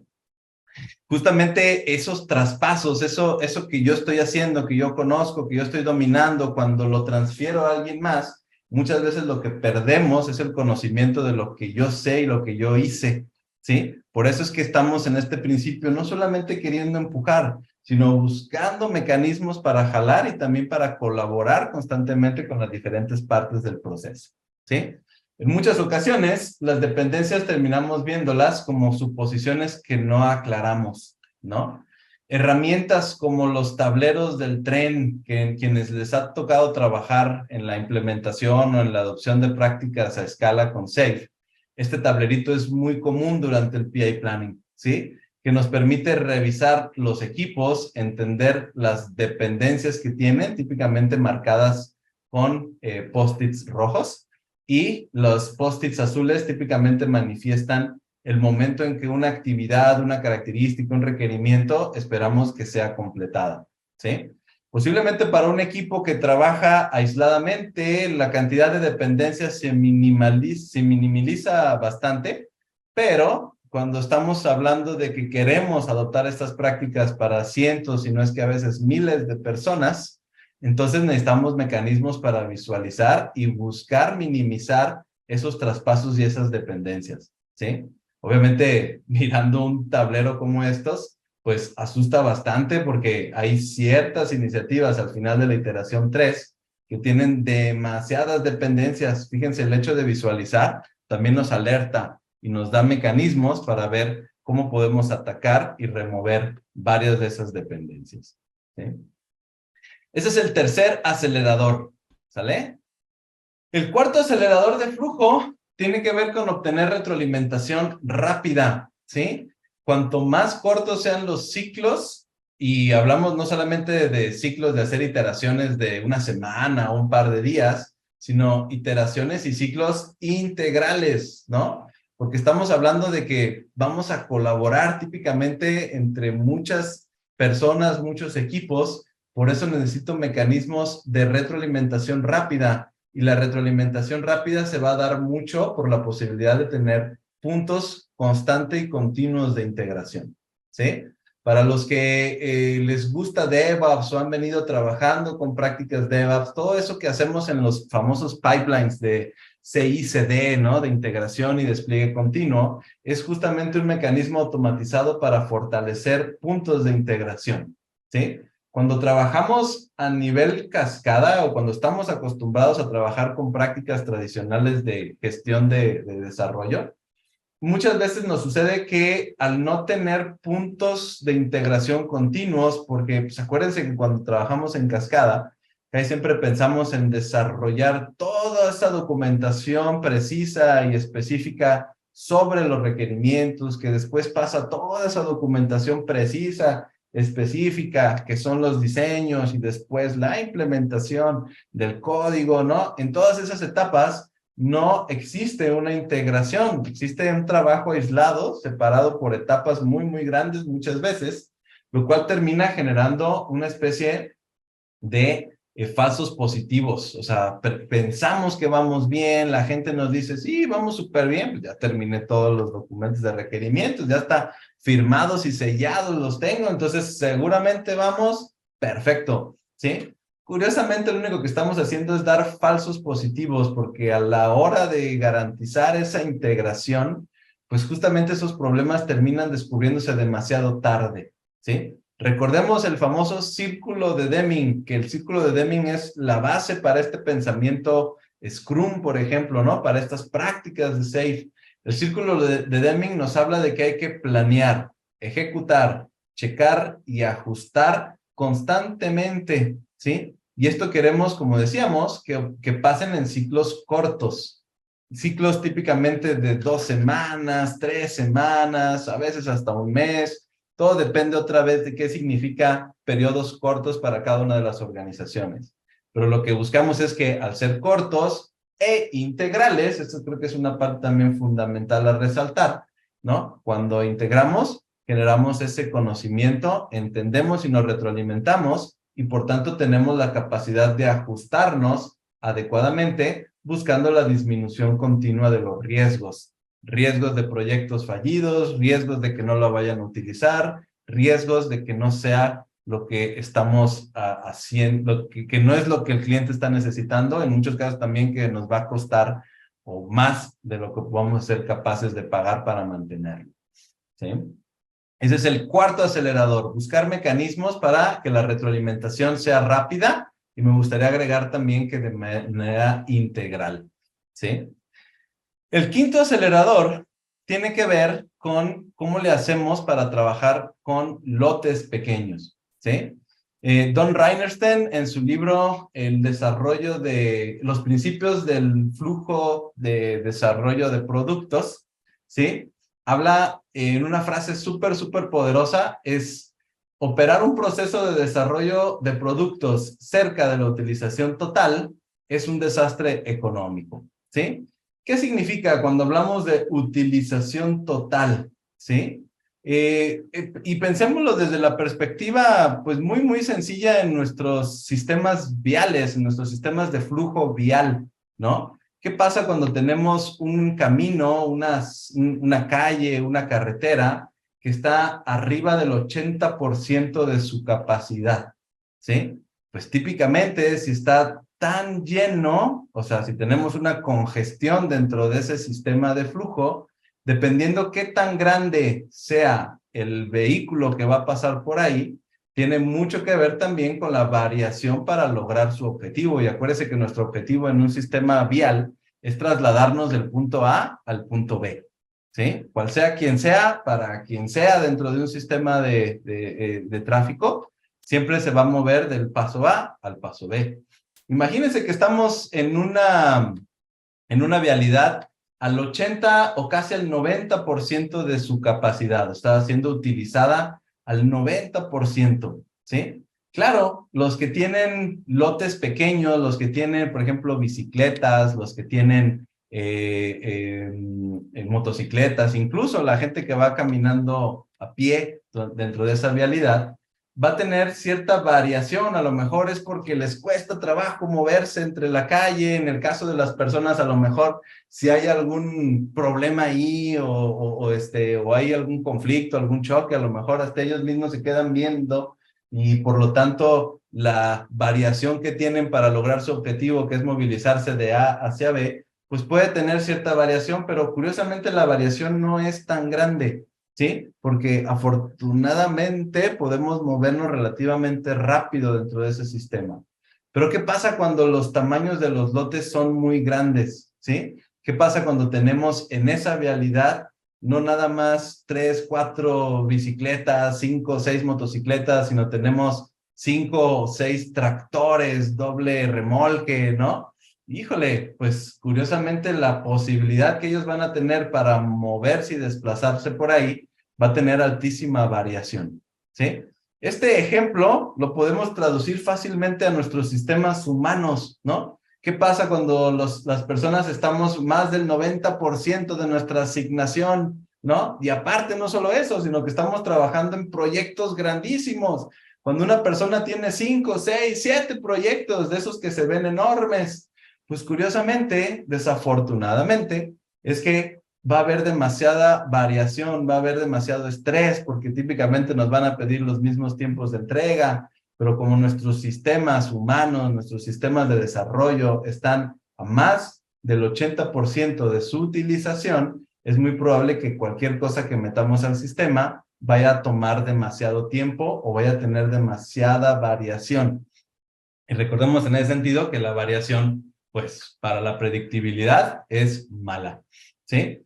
Justamente esos traspasos, eso que yo estoy haciendo, que yo conozco, que yo estoy dominando, cuando lo transfiero a alguien más, muchas veces lo que perdemos es el conocimiento de lo que yo sé y lo que yo hice, ¿sí? Por eso es que estamos en este principio, no solamente queriendo empujar, sino buscando mecanismos para jalar y también para colaborar constantemente con las diferentes partes del proceso, ¿sí? En muchas ocasiones, las dependencias terminamos viéndolas como suposiciones que no aclaramos, ¿no? Herramientas como los tableros del tren, que en quienes les ha tocado trabajar en la implementación o en la adopción de prácticas a escala con SAFe, este tablerito es muy común durante el PI Planning, ¿sí? Que nos permite revisar los equipos, entender las dependencias que tienen, típicamente marcadas con post-its rojos, y los post-its azules típicamente manifiestan el momento en que una actividad, una característica, un requerimiento, esperamos que sea completada, ¿sí? Posiblemente para un equipo que trabaja aisladamente, la cantidad de dependencias se minimiza bastante, pero cuando estamos hablando de que queremos adoptar estas prácticas para cientos, si no es que a veces miles de personas, entonces necesitamos mecanismos para visualizar y buscar minimizar esos traspasos y esas dependencias, ¿sí? Obviamente, mirando un tablero como estos, pues asusta bastante porque hay ciertas iniciativas al final de la iteración 3 que tienen demasiadas dependencias. Fíjense, el hecho de visualizar también nos alerta y nos da mecanismos para ver cómo podemos atacar y remover varias de esas dependencias, ¿sí? Ese es el tercer acelerador, ¿sale? El cuarto acelerador de flujo tiene que ver con obtener retroalimentación rápida, ¿sí? Cuanto más cortos sean los ciclos, y hablamos no solamente de ciclos de hacer iteraciones de una semana o un par de días, sino iteraciones y ciclos integrales, ¿no? Porque estamos hablando de que vamos a colaborar típicamente entre muchas personas, muchos equipos. Por eso necesito mecanismos de retroalimentación rápida, y la retroalimentación rápida se va a dar mucho por la posibilidad de tener puntos constantes y continuos de integración, ¿sí? Para los que les gusta DevOps o han venido trabajando con prácticas DevOps, todo eso que hacemos en los famosos pipelines de CI/CD, ¿no? De integración y despliegue continuo, es justamente un mecanismo automatizado para fortalecer puntos de integración, ¿sí? Cuando trabajamos a nivel cascada o cuando estamos acostumbrados a trabajar con prácticas tradicionales de gestión de desarrollo, muchas veces nos sucede que al no tener puntos de integración continuos, porque pues, acuérdense que cuando trabajamos en cascada, ahí siempre pensamos en desarrollar toda esa documentación precisa y específica sobre los requerimientos, que después pasa toda esa documentación precisa, específica, que son los diseños y después la implementación del código, ¿no? En todas esas etapas no existe una integración, existe un trabajo aislado, separado por etapas muy, muy grandes muchas veces, lo cual termina generando una especie de falsos positivos. O sea, pensamos que vamos bien, la gente nos dice, sí, vamos súper bien, pues ya terminé todos los documentos de requerimientos, ya está firmados y sellados, los tengo, entonces seguramente vamos perfecto, ¿sí? Curiosamente, lo único que estamos haciendo es dar falsos positivos, porque a la hora de garantizar esa integración, pues justamente esos problemas terminan descubriéndose demasiado tarde, ¿sí? Recordemos el famoso círculo de Deming, que el círculo de Deming es la base para este pensamiento Scrum, por ejemplo, ¿no? Para estas prácticas de SAFe. El círculo de Deming nos habla de que hay que planear, ejecutar, checar y ajustar constantemente, ¿sí? Y esto queremos, como decíamos, que pasen en ciclos cortos. Ciclos típicamente de 2 semanas, 3 semanas, a veces hasta un mes. Todo depende otra vez de qué significa periodos cortos para cada una de las organizaciones. Pero lo que buscamos es que al ser cortos e integrales, esto creo que es una parte también fundamental a resaltar, ¿no? Cuando integramos, generamos ese conocimiento, entendemos y nos retroalimentamos y por tanto tenemos la capacidad de ajustarnos adecuadamente buscando la disminución continua de los riesgos. Riesgos de proyectos fallidos, riesgos de que no lo vayan a utilizar, riesgos de que no sea lo que estamos haciendo, que no es lo que el cliente está necesitando, en muchos casos también que nos va a costar o más de lo que podamos ser capaces de pagar para mantenerlo, ¿sí? Ese es el cuarto acelerador, buscar mecanismos para que la retroalimentación sea rápida y me gustaría agregar también que de manera integral, ¿sí? El quinto acelerador tiene que ver con cómo le hacemos para trabajar con lotes pequeños, ¿sí? Don Reinerstein, en su libro El desarrollo de los principios del flujo de desarrollo de productos, ¿sí? Habla en una frase súper, súper poderosa, es operar un proceso de desarrollo de productos cerca de la utilización total es un desastre económico, ¿sí? ¿Qué significa cuando hablamos de utilización total? ¿Sí? Y pensémoslo desde la perspectiva, pues muy, muy sencilla en nuestros sistemas viales, en nuestros sistemas de flujo vial, ¿no? ¿Qué pasa cuando tenemos un camino, una calle, una carretera que está arriba del 80% de su capacidad? ¿Sí? Pues típicamente si está tan lleno, o sea, si tenemos una congestión dentro de ese sistema de flujo, dependiendo qué tan grande sea el vehículo que va a pasar por ahí, tiene mucho que ver también con la variación para lograr su objetivo. Y acuérdese que nuestro objetivo en un sistema vial es trasladarnos del punto A al punto B, ¿sí? Cual sea quien sea, para quien sea dentro de un sistema de tráfico, siempre se va a mover del paso A al paso B. Imagínense que estamos en una vialidad al 80 o casi al 90% de su capacidad. Está siendo utilizada al 90%, ¿sí? Claro, los que tienen lotes pequeños, los que tienen, por ejemplo, bicicletas, los que tienen motocicletas, incluso la gente que va caminando a pie dentro de esa vialidad, va a tener cierta variación, a lo mejor es porque les cuesta trabajo moverse entre la calle, en el caso de las personas a lo mejor si hay algún problema ahí o hay algún conflicto, algún choque, a lo mejor hasta ellos mismos se quedan viendo y por lo tanto la variación que tienen para lograr su objetivo, que es movilizarse de A hacia B, pues puede tener cierta variación, pero curiosamente la variación no es tan grande. ¿sí? Porque afortunadamente podemos movernos relativamente rápido dentro de ese sistema. Pero ¿qué pasa cuando los tamaños de los lotes son muy grandes? ¿Sí? ¿Qué pasa cuando tenemos en esa vialidad no nada más 3, 4 bicicletas, 5, 6 motocicletas, sino tenemos 5 o 6 tractores, doble remolque, ¿no? Híjole, pues curiosamente la posibilidad que ellos van a tener para moverse y desplazarse por ahí va a tener altísima variación, ¿sí? Este ejemplo lo podemos traducir fácilmente a nuestros sistemas humanos, ¿no? ¿Qué pasa cuando las personas estamos más del 90% de nuestra asignación, ¿no? Y aparte no solo eso, sino que estamos trabajando en proyectos grandísimos. Cuando una persona tiene 5, 6, 7 proyectos de esos que se ven enormes, pues curiosamente, desafortunadamente, es que va a haber demasiada variación, va a haber demasiado estrés, porque típicamente nos van a pedir los mismos tiempos de entrega, pero como nuestros sistemas humanos, nuestros sistemas de desarrollo están a más del 80% de su utilización, es muy probable que cualquier cosa que metamos al sistema vaya a tomar demasiado tiempo o vaya a tener demasiada variación. Y recordemos en ese sentido que la variación, pues, para la predictibilidad es mala, ¿sí?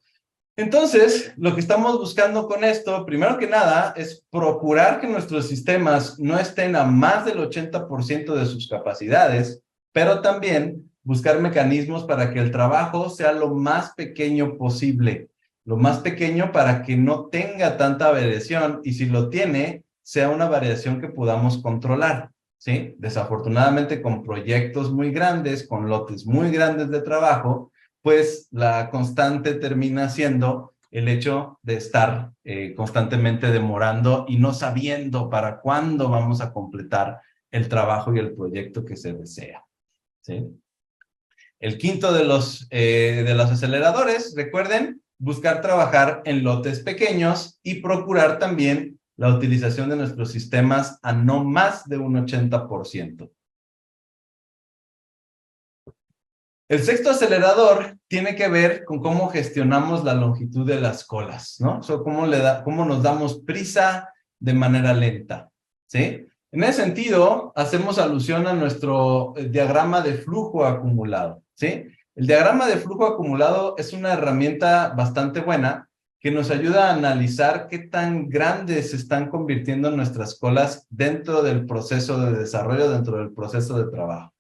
Entonces, lo que estamos buscando con esto, primero que nada, es procurar que nuestros sistemas no estén a más del 80% de sus capacidades, pero también buscar mecanismos para que el trabajo sea lo más pequeño posible, lo más pequeño para que no tenga tanta variación y si lo tiene, sea una variación que podamos controlar, ¿sí? Desafortunadamente, con proyectos muy grandes, con lotes muy grandes de trabajo, pues la constante termina siendo el hecho de estar constantemente demorando y no sabiendo para cuándo vamos a completar el trabajo y el proyecto que se desea, ¿sí? El quinto de los aceleradores, recuerden, buscar trabajar en lotes pequeños y procurar también la utilización de nuestros sistemas a no más de un 80%. El sexto acelerador tiene que ver con cómo gestionamos la longitud de las colas, ¿no? Cómo nos damos prisa de manera lenta, ¿sí? En ese sentido, hacemos alusión a nuestro diagrama de flujo acumulado, ¿sí? El diagrama de flujo acumulado es una herramienta bastante buena que nos ayuda a analizar qué tan grandes se están convirtiendo nuestras colas dentro del proceso de desarrollo, dentro del proceso de trabajo,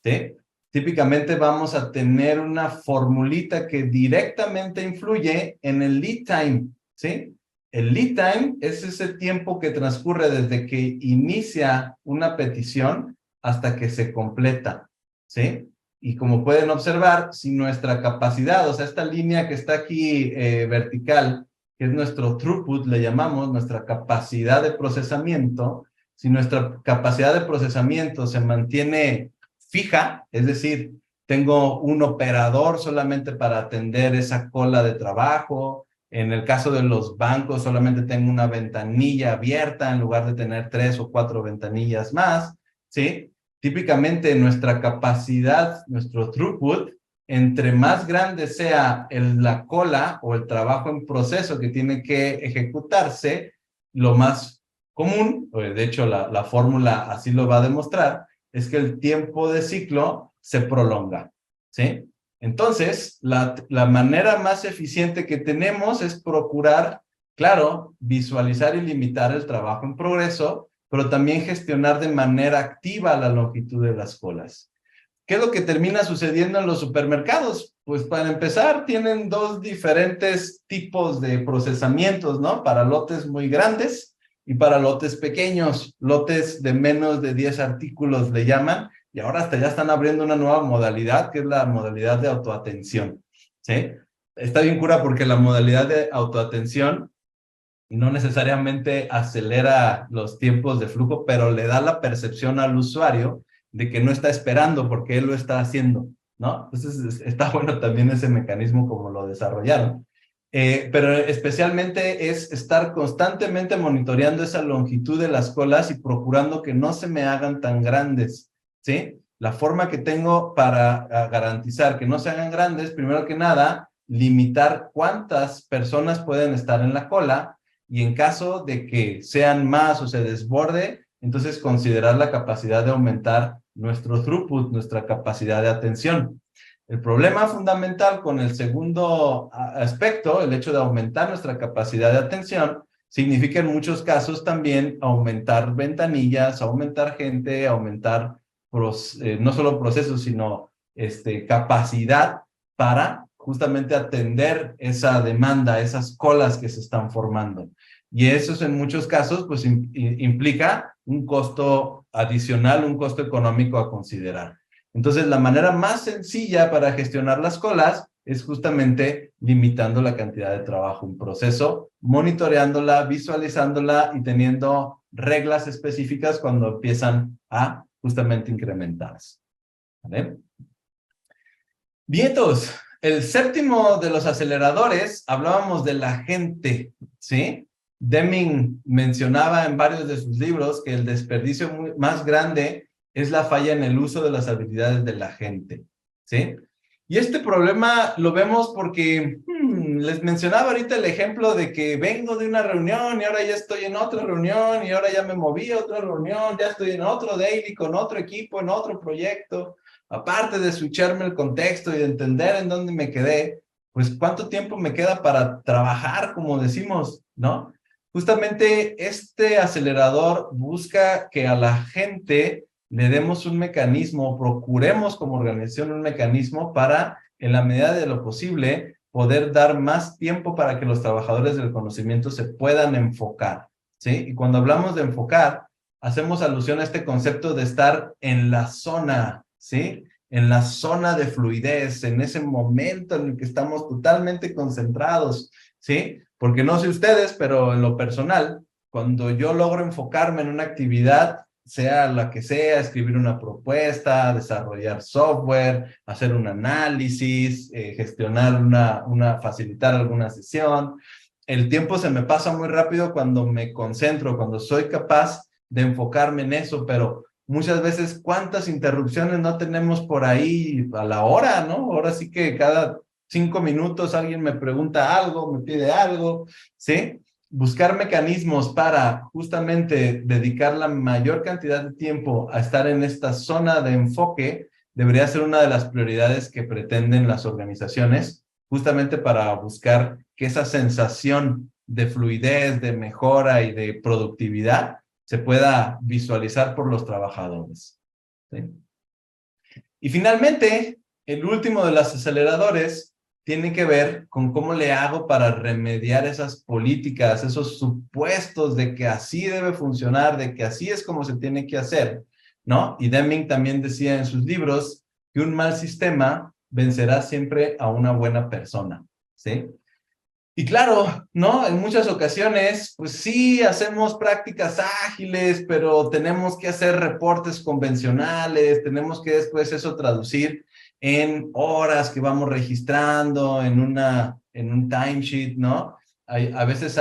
¿sí? Típicamente vamos a tener una formulita que directamente influye en el lead time, ¿sí? El lead time es ese tiempo que transcurre desde que inicia una petición hasta que se completa, ¿sí? Y como pueden observar, si nuestra capacidad, o sea, esta línea que está aquí vertical, que es nuestro throughput, le llamamos, nuestra capacidad de procesamiento, si nuestra capacidad de procesamiento se mantiene fija, es decir, tengo un operador solamente para atender esa cola de trabajo. En el caso de los bancos, solamente tengo una ventanilla abierta en lugar de tener 3 o 4 ventanillas más, ¿sí? Típicamente nuestra capacidad, nuestro throughput, entre más grande sea la cola o el trabajo en proceso que tiene que ejecutarse, lo más común, de hecho la fórmula así lo va a demostrar, es que el tiempo de ciclo se prolonga, ¿sí? Entonces, la manera más eficiente que tenemos es procurar, claro, visualizar y limitar el trabajo en progreso, pero también gestionar de manera activa la longitud de las colas. ¿Qué es lo que termina sucediendo en los supermercados? Pues para empezar, tienen dos diferentes tipos de procesamientos, ¿no? Para lotes muy grandes y para lotes pequeños, lotes de menos de 10 artículos le llaman, y ahora hasta ya están abriendo una nueva modalidad, que es la modalidad de autoatención, ¿sí? Está bien cura porque la modalidad de autoatención no necesariamente acelera los tiempos de flujo, pero le da la percepción al usuario de que no está esperando porque él lo está haciendo, ¿no? Entonces está bueno también ese mecanismo como lo desarrollaron. Pero especialmente es estar constantemente monitoreando esa longitud de las colas y procurando que no se me hagan tan grandes, ¿sí? La forma que tengo para garantizar que no se hagan grandes, primero que nada, limitar cuántas personas pueden estar en la cola y en caso de que sean más o se desborde, entonces considerar la capacidad de aumentar nuestro throughput, nuestra capacidad de atención. El problema fundamental con el segundo aspecto, el hecho de aumentar nuestra capacidad de atención, significa en muchos casos también aumentar ventanillas, aumentar gente, aumentar no solo procesos, sino capacidad para justamente atender esa demanda, esas colas que se están formando. Y eso en muchos casos pues implica un costo adicional, un costo económico a considerar. Entonces, la manera más sencilla para gestionar las colas es justamente limitando la cantidad de trabajo en proceso, monitoreándola, visualizándola y teniendo reglas específicas cuando empiezan a justamente incrementarse. ¿Vale? Vientos, el séptimo de los aceleradores, hablábamos de la gente, ¿sí? Deming mencionaba en varios de sus libros que el desperdicio más grande es la falla en el uso de las habilidades de la gente, ¿sí? Y este problema lo vemos porque les mencionaba ahorita el ejemplo de que vengo de una reunión y ahora ya estoy en otra reunión y ahora ya me moví a otra reunión, ya estoy en otro daily con otro equipo, en otro proyecto. Aparte de switcharme el contexto y de entender en dónde me quedé, pues cuánto tiempo me queda para trabajar, como decimos, ¿no? Justamente este acelerador busca que a la gente le demos un mecanismo, procuremos como organización un mecanismo para, en la medida de lo posible, poder dar más tiempo para que los trabajadores del conocimiento se puedan enfocar, ¿sí? Y cuando hablamos de enfocar, hacemos alusión a este concepto de estar en la zona, ¿sí? En la zona de fluidez, en ese momento en el que estamos totalmente concentrados, ¿sí? Porque no sé ustedes, pero en lo personal, cuando yo logro enfocarme en una actividad, sea la que sea, escribir una propuesta, desarrollar software, hacer un análisis, gestionar facilitar alguna sesión, el tiempo se me pasa muy rápido cuando me concentro, cuando soy capaz de enfocarme en eso, pero muchas veces, ¿cuántas interrupciones no tenemos por ahí a la hora, no? Ahora sí que cada 5 minutos alguien me pregunta algo, me pide algo, ¿sí? Buscar mecanismos para justamente dedicar la mayor cantidad de tiempo a estar en esta zona de enfoque debería ser una de las prioridades que pretenden las organizaciones, justamente para buscar que esa sensación de fluidez, de mejora y de productividad se pueda visualizar por los trabajadores, ¿sí? Y finalmente, el último de los aceleradores tiene que ver con cómo le hago para remediar esas políticas, esos supuestos de que así debe funcionar, de que así es como se tiene que hacer, ¿no? Y Deming también decía en sus libros que un mal sistema vencerá siempre a una buena persona, ¿sí? Y claro, ¿no? En muchas ocasiones, pues sí, hacemos prácticas ágiles, pero tenemos que hacer reportes convencionales, tenemos que después eso traducir en horas que vamos registrando, en un timesheet, ¿no? A veces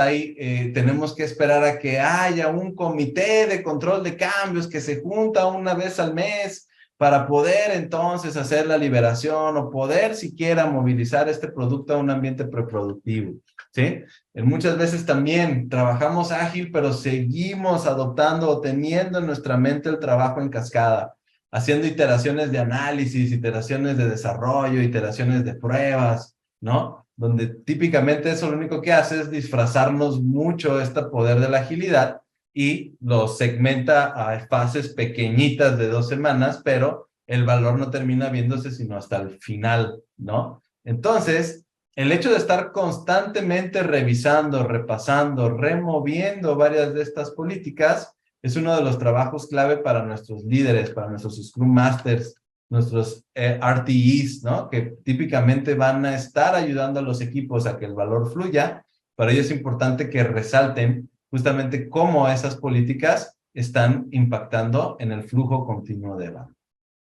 tenemos que esperar a que haya un comité de control de cambios que se junta una vez al mes para poder entonces hacer la liberación o poder siquiera movilizar este producto a un ambiente preproductivo, ¿sí? Muchas veces también trabajamos ágil, pero seguimos adoptando o teniendo en nuestra mente el trabajo en cascada, haciendo iteraciones de análisis, iteraciones de desarrollo, iteraciones de pruebas, ¿no? Donde típicamente eso lo único que hace es disfrazarnos mucho este poder de la agilidad y lo segmenta a fases pequeñitas de 2 semanas, pero el valor no termina viéndose sino hasta el final, ¿no? Entonces, el hecho de estar constantemente revisando, repasando, removiendo varias de estas políticas es uno de los trabajos clave para nuestros líderes, para nuestros Scrum Masters, nuestros RTEs, ¿no? Que típicamente van a estar ayudando a los equipos a que el valor fluya. Para ello es importante que resalten justamente cómo esas políticas están impactando en el flujo continuo de valor,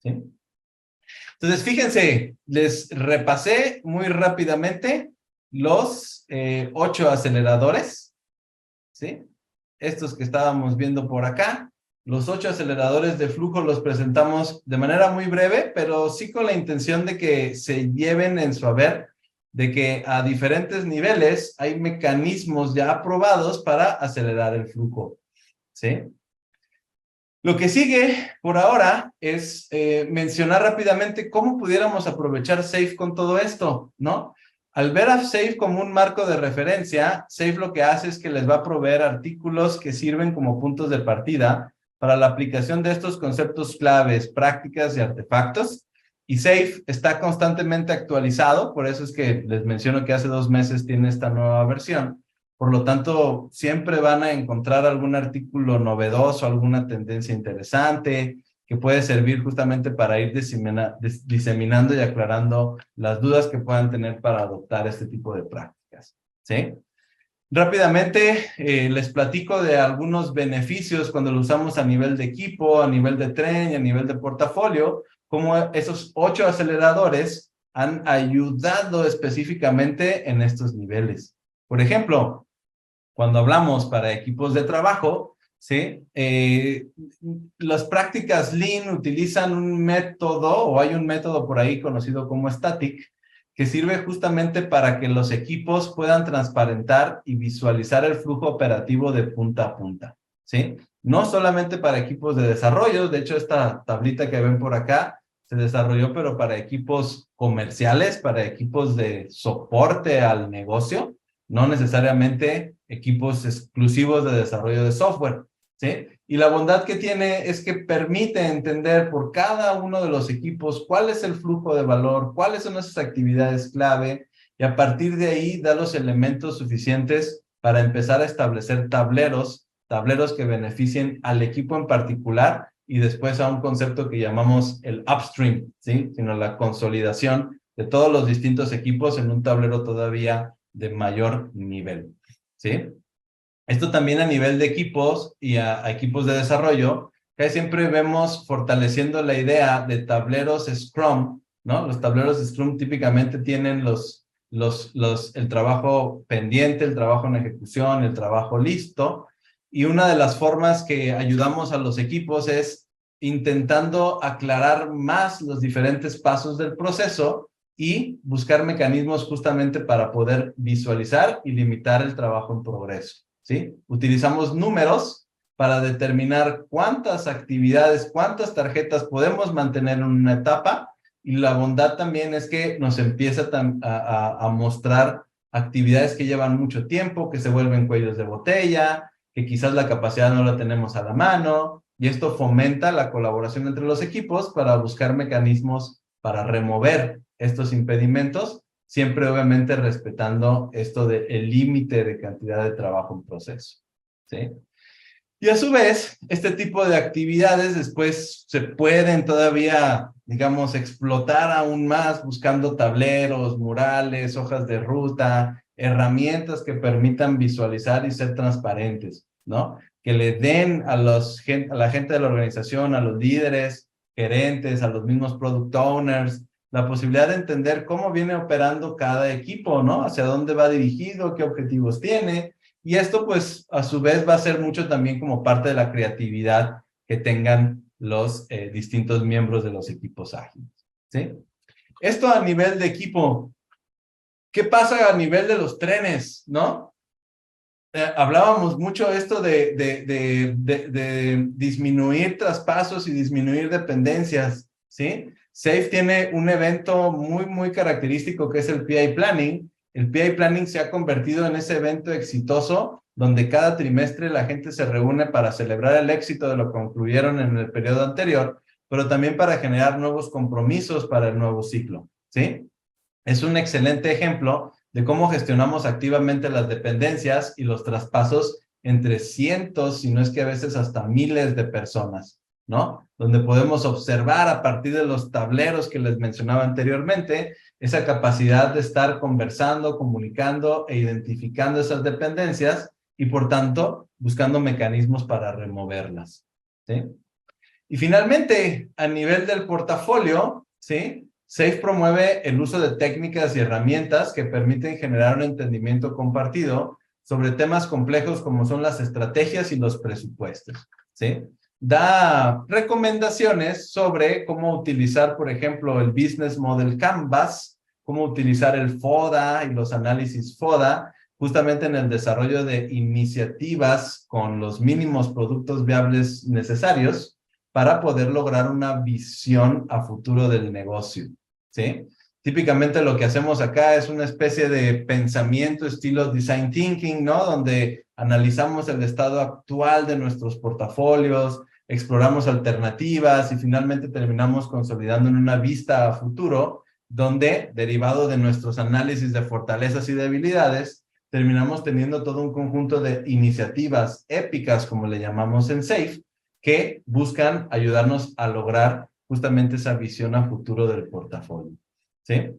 ¿sí? Entonces, fíjense, les repasé muy rápidamente los 8 aceleradores, ¿sí? Estos que estábamos viendo por acá. Los 8 aceleradores de flujo los presentamos de manera muy breve, pero sí con la intención de que se lleven en su haber de que a diferentes niveles hay mecanismos ya aprobados para acelerar el flujo, ¿sí? Lo que sigue por ahora es mencionar rápidamente cómo pudiéramos aprovechar SAFe con todo esto, ¿no? Al ver a SAFe como un marco de referencia, SAFe lo que hace es que les va a proveer artículos que sirven como puntos de partida para la aplicación de estos conceptos claves, prácticas y artefactos. Y SAFe está constantemente actualizado, por eso es que les menciono que hace 2 meses tiene esta nueva versión. Por lo tanto, siempre van a encontrar algún artículo novedoso, alguna tendencia interesante, que puede servir justamente para ir diseminando y aclarando las dudas que puedan tener para adoptar este tipo de prácticas, ¿sí? Rápidamente, les platico de algunos beneficios cuando lo usamos a nivel de equipo, a nivel de tren y a nivel de portafolio, como esos 8 aceleradores han ayudado específicamente en estos niveles. Por ejemplo, cuando hablamos para equipos de trabajo, ¿sí? Las prácticas Lean utilizan un método, o hay un método por ahí conocido como Static, que sirve justamente para que los equipos puedan transparentar y visualizar el flujo operativo de punta a punta, ¿sí? No solamente para equipos de desarrollo, de hecho esta tablita que ven por acá se desarrolló, pero para equipos comerciales, para equipos de soporte al negocio, no necesariamente equipos exclusivos de desarrollo de software, ¿sí? Y la bondad que tiene es que permite entender por cada uno de los equipos cuál es el flujo de valor, cuáles son esas actividades clave, y a partir de ahí da los elementos suficientes para empezar a establecer tableros que beneficien al equipo en particular y después a un concepto que llamamos el upstream, ¿sí? Sino la consolidación de todos los distintos equipos en un tablero todavía de mayor nivel, ¿sí? Esto también a nivel de equipos y a equipos de desarrollo, que siempre vemos fortaleciendo la idea de tableros Scrum, ¿no? Los tableros Scrum típicamente tienen el trabajo pendiente, el trabajo en ejecución, el trabajo listo, y una de las formas que ayudamos a los equipos es intentando aclarar más los diferentes pasos del proceso y buscar mecanismos justamente para poder visualizar y limitar el trabajo en progreso, ¿sí? Utilizamos números para determinar cuántas actividades, cuántas tarjetas podemos mantener en una etapa, y la bondad también es que nos empieza a mostrar actividades que llevan mucho tiempo, que se vuelven cuellos de botella, que quizás la capacidad no la tenemos a la mano, y esto fomenta la colaboración entre los equipos para buscar mecanismos para remover estos impedimentos, siempre obviamente respetando esto del límite de cantidad de trabajo en proceso, ¿sí? Y a su vez, este tipo de actividades después se pueden todavía, digamos, explotar aún más buscando tableros, murales, hojas de ruta, herramientas que permitan visualizar y ser transparentes, ¿no? Que le den a la gente de la organización, a los líderes, gerentes, a los mismos product owners, la posibilidad de entender cómo viene operando cada equipo, ¿no? Hacia dónde va dirigido, qué objetivos tiene. Y esto, pues, a su vez va a ser mucho también como parte de la creatividad que tengan los distintos miembros de los equipos ágiles, ¿sí? Esto a nivel de equipo. ¿Qué pasa a nivel de los trenes, no? Hablábamos mucho esto de disminuir traspasos y disminuir dependencias, ¿sí? SAFe tiene un evento muy característico que es el PI Planning. El PI Planning se ha convertido en ese evento exitoso donde cada trimestre la gente se reúne para celebrar el éxito de lo que concluyeron en el periodo anterior, pero también para generar nuevos compromisos para el nuevo ciclo, ¿sí? Es un excelente ejemplo de cómo gestionamos activamente las dependencias y los traspasos entre cientos, si no es que a veces hasta miles de personas, ¿no? Donde podemos observar a partir de los tableros que les mencionaba anteriormente, esa capacidad de estar conversando, comunicando e identificando esas dependencias y, por tanto, buscando mecanismos para removerlas, ¿sí? Y finalmente, a nivel del portafolio, ¿sí? SAFe promueve el uso de técnicas y herramientas que permiten generar un entendimiento compartido sobre temas complejos como son las estrategias y los presupuestos, ¿sí? Da recomendaciones sobre cómo utilizar, por ejemplo, el Business Model Canvas cómo utilizar el FODA y los análisis FODA justamente en el desarrollo de iniciativas con los mínimos productos viables necesarios para poder lograr una visión a futuro del negocio, ¿sí? Típicamente lo que hacemos acá es una especie de pensamiento estilo design thinking, ¿no? Donde analizamos el estado actual de nuestros portafolios, exploramos alternativas y finalmente terminamos consolidando en una vista a futuro donde, derivado de nuestros análisis de fortalezas y debilidades, terminamos teniendo todo un conjunto de iniciativas épicas, como le llamamos en SAFE, que buscan ayudarnos a lograr justamente esa visión a futuro del portafolio, ¿sí?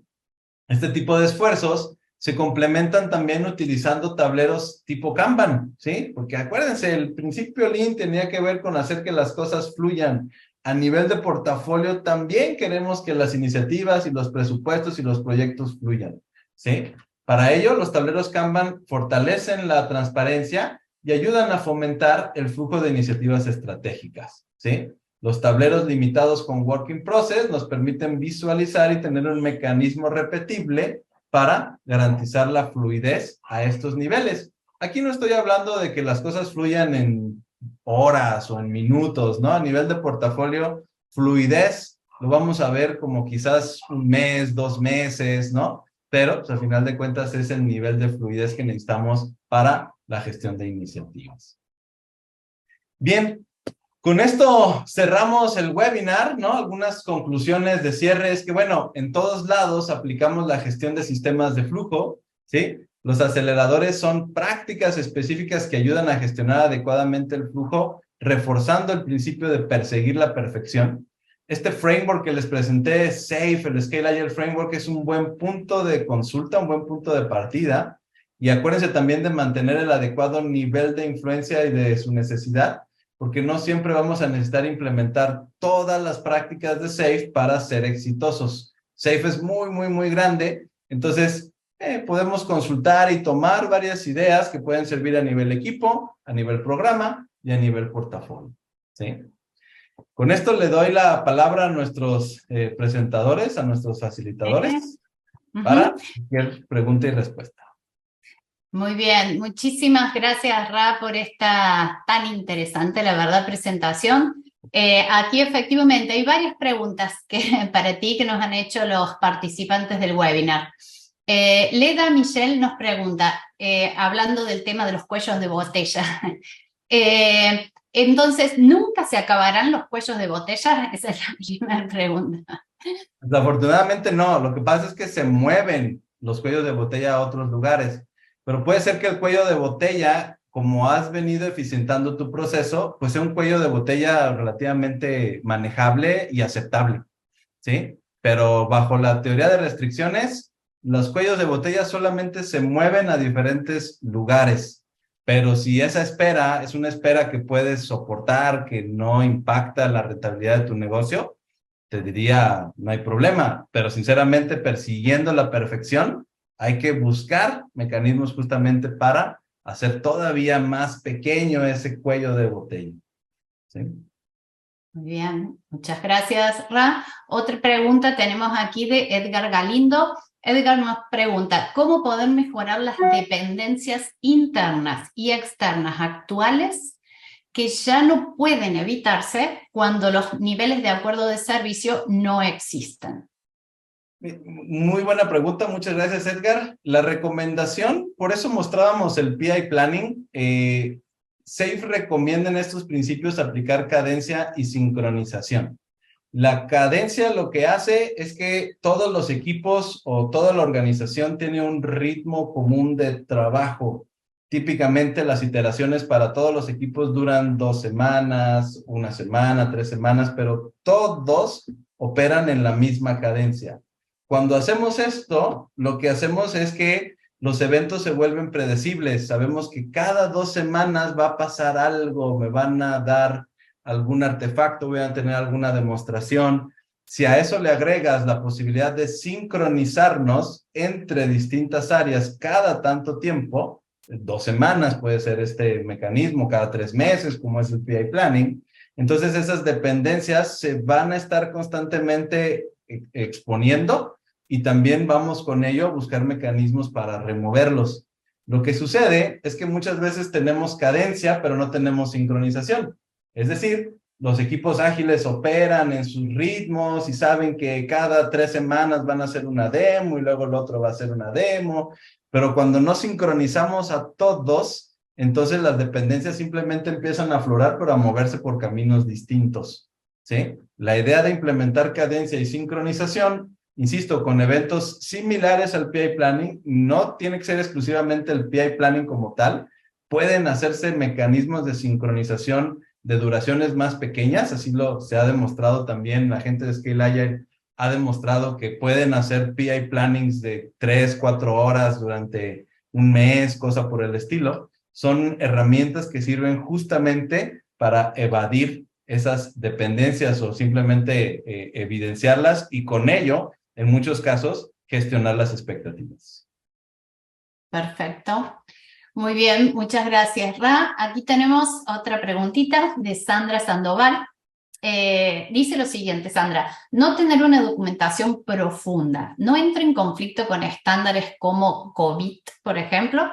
Este tipo de esfuerzos se complementan también utilizando tableros tipo Kanban, ¿sí? Porque acuérdense, el principio Lean tenía que ver con hacer que las cosas fluyan. A nivel de portafolio también queremos que las iniciativas y los presupuestos y los proyectos fluyan, ¿sí? Para ello, los tableros Kanban fortalecen la transparencia y ayudan a fomentar el flujo de iniciativas estratégicas, ¿sí? Los tableros limitados con Working Process nos permiten visualizar y tener un mecanismo repetible para garantizar la fluidez a estos niveles. Aquí no estoy hablando de que las cosas fluyan en horas o en minutos, ¿no? A nivel de portafolio, fluidez lo vamos a ver como quizás un mes, 2 meses, ¿no? Pero pues, al final de cuentas es el nivel de fluidez que necesitamos para la gestión de iniciativas. Bien, con esto cerramos el webinar, ¿no? Algunas conclusiones de cierre es que, bueno, en todos lados aplicamos la gestión de sistemas de flujo, ¿sí? Los aceleradores son prácticas específicas que ayudan a gestionar adecuadamente el flujo, reforzando el principio de perseguir la perfección. Este framework que les presenté, SAFE, el Scale Agile Framework, es un buen punto de consulta, un buen punto de partida. Y acuérdense también de mantener el adecuado nivel de influencia y de su necesidad, porque no siempre vamos a necesitar implementar todas las prácticas de SAFe para ser exitosos. SAFe es muy, muy, muy grande, entonces podemos consultar y tomar varias ideas que pueden servir a nivel equipo, a nivel programa y a nivel portafolio, ¿sí? Con esto le doy la palabra a nuestros presentadores, a nuestros facilitadores, para cualquier pregunta y respuesta. Muy bien, muchísimas gracias, Ra, por esta tan interesante, la verdad, presentación. Aquí efectivamente hay varias preguntas para ti que nos han hecho los participantes del webinar. Leda Michelle nos pregunta, hablando del tema de los cuellos de botella, entonces, ¿nunca se acabarán los cuellos de botella? Esa es la primera pregunta. Desafortunadamente no, lo que pasa es que se mueven los cuellos de botella a otros lugares, pero puede ser que el cuello de botella, como has venido eficientando tu proceso, pues sea un cuello de botella relativamente manejable y aceptable, ¿sí? Pero bajo la teoría de restricciones, los cuellos de botella solamente se mueven a diferentes lugares, pero si esa espera es una espera que puedes soportar, que no impacta la rentabilidad de tu negocio, te diría, no hay problema, pero sinceramente persiguiendo la perfección, hay que buscar mecanismos justamente para hacer todavía más pequeño ese cuello de botella, ¿sí? Muy bien, muchas gracias, Ra. Otra pregunta tenemos aquí de Edgar Galindo. Edgar nos pregunta, ¿cómo poder mejorar las dependencias internas y externas actuales que ya no pueden evitarse cuando los niveles de acuerdo de servicio no existen? Muy buena pregunta, muchas gracias, Edgar. La recomendación, por eso mostrábamos el PI Planning. SAFe recomienda en estos principios aplicar cadencia y sincronización. La cadencia lo que hace es que todos los equipos o toda la organización tiene un ritmo común de trabajo. Típicamente las iteraciones para todos los equipos duran 2 semanas, 1 semana, 3 semanas, pero todos operan en la misma cadencia. Cuando hacemos esto, lo que hacemos es que los eventos se vuelven predecibles. Sabemos que cada 2 semanas va a pasar algo, me van a dar algún artefacto, voy a tener alguna demostración. Si a eso le agregas la posibilidad de sincronizarnos entre distintas áreas cada tanto tiempo, 2 semanas puede ser este mecanismo, cada 3 meses, como es el PI Planning, entonces esas dependencias se van a estar constantemente exponiendo y también vamos con ello a buscar mecanismos para removerlos. Lo que sucede es que muchas veces tenemos cadencia, pero no tenemos sincronización. Es decir, los equipos ágiles operan en sus ritmos y saben que cada 3 semanas van a hacer una demo y luego el otro va a hacer una demo, pero cuando no sincronizamos a todos, entonces las dependencias simplemente empiezan a aflorar, pero a moverse por caminos distintos, ¿sí? La idea de implementar cadencia y sincronización, insisto, con eventos similares al PI Planning, no tiene que ser exclusivamente el PI Planning como tal, pueden hacerse mecanismos de sincronización de duraciones más pequeñas, así se ha demostrado también, la gente de Scale Agile ha demostrado que pueden hacer PI Plannings de 3, 4 horas durante un mes, cosa por el estilo. Son herramientas que sirven justamente para evadir esas dependencias o simplemente evidenciarlas y con ello, en muchos casos, gestionar las expectativas. Perfecto. Muy bien, muchas gracias, Ra. Aquí tenemos otra preguntita de Sandra Sandoval. Dice lo siguiente, Sandra: no tener una documentación profunda, ¿no entra en conflicto con estándares como COVID, por ejemplo?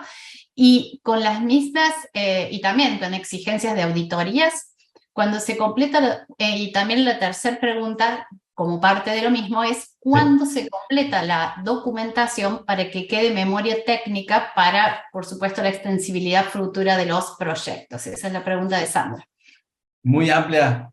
Y con las mismas, y también con exigencias de auditorías, cuando se completa, y también la tercera pregunta, como parte de lo mismo, es cuándo se completa la documentación para que quede memoria técnica para, por supuesto, la extensibilidad futura de los proyectos. Esa es la pregunta de Sandra. Muy amplia.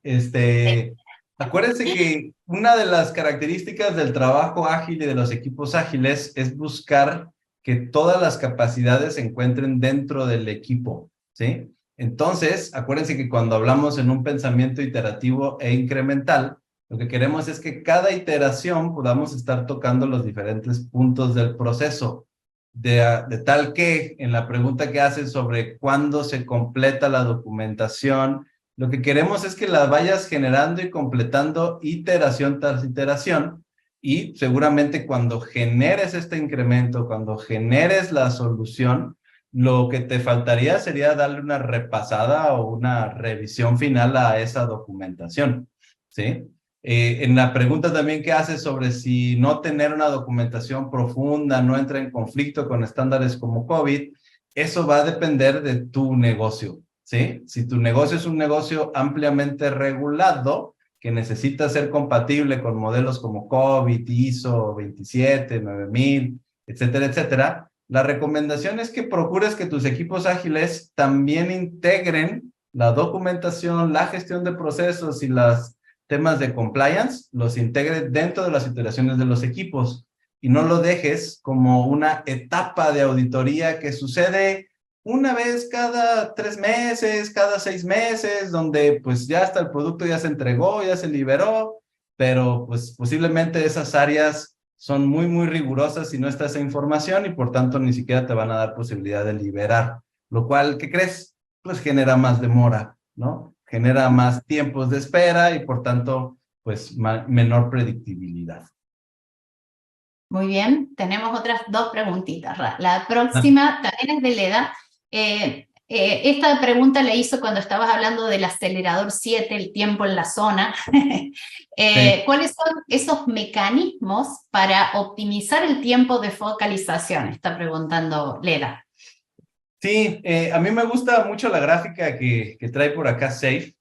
Acuérdense que una de las características del trabajo ágil y de los equipos ágiles es buscar que todas las capacidades se encuentren dentro del equipo, ¿sí? Entonces, acuérdense que cuando hablamos en un pensamiento iterativo e incremental, lo que queremos es que cada iteración podamos estar tocando los diferentes puntos del proceso, de tal que en la pregunta que haces sobre cuándo se completa la documentación, lo que queremos es que la vayas generando y completando iteración tras iteración, y seguramente cuando generes este incremento, cuando generes la solución, lo que te faltaría sería darle una repasada o una revisión final a esa documentación, ¿sí? En la pregunta también que haces sobre si no tener una documentación profunda no entra en conflicto con estándares como COVID, eso va a depender de tu negocio, ¿sí? Si tu negocio es un negocio ampliamente regulado, que necesita ser compatible con modelos como COVID, ISO 27, 9000, etcétera, etcétera, la recomendación es que procures que tus equipos ágiles también integren la documentación, la gestión de procesos y los temas de compliance, los integre dentro de las iteraciones de los equipos y no lo dejes como una etapa de auditoría que sucede una vez cada 3 meses, cada 6 meses, donde pues ya hasta el producto ya se entregó, ya se liberó, pero pues posiblemente esas áreas son muy, muy rigurosas y no está esa información y por tanto ni siquiera te van a dar posibilidad de liberar, lo cual, ¿qué crees? Pues genera más demora, ¿no? Genera más tiempos de espera y por tanto, pues menor predictibilidad. Muy bien, tenemos otras 2 preguntitas. La próxima también es de Leda. Esta pregunta la hizo cuando estabas hablando del acelerador 7, el tiempo en la zona. Sí. ¿Cuáles son esos mecanismos para optimizar el tiempo de focalización? Está preguntando Leda. Sí, a mí me gusta mucho la gráfica que trae por acá Safe,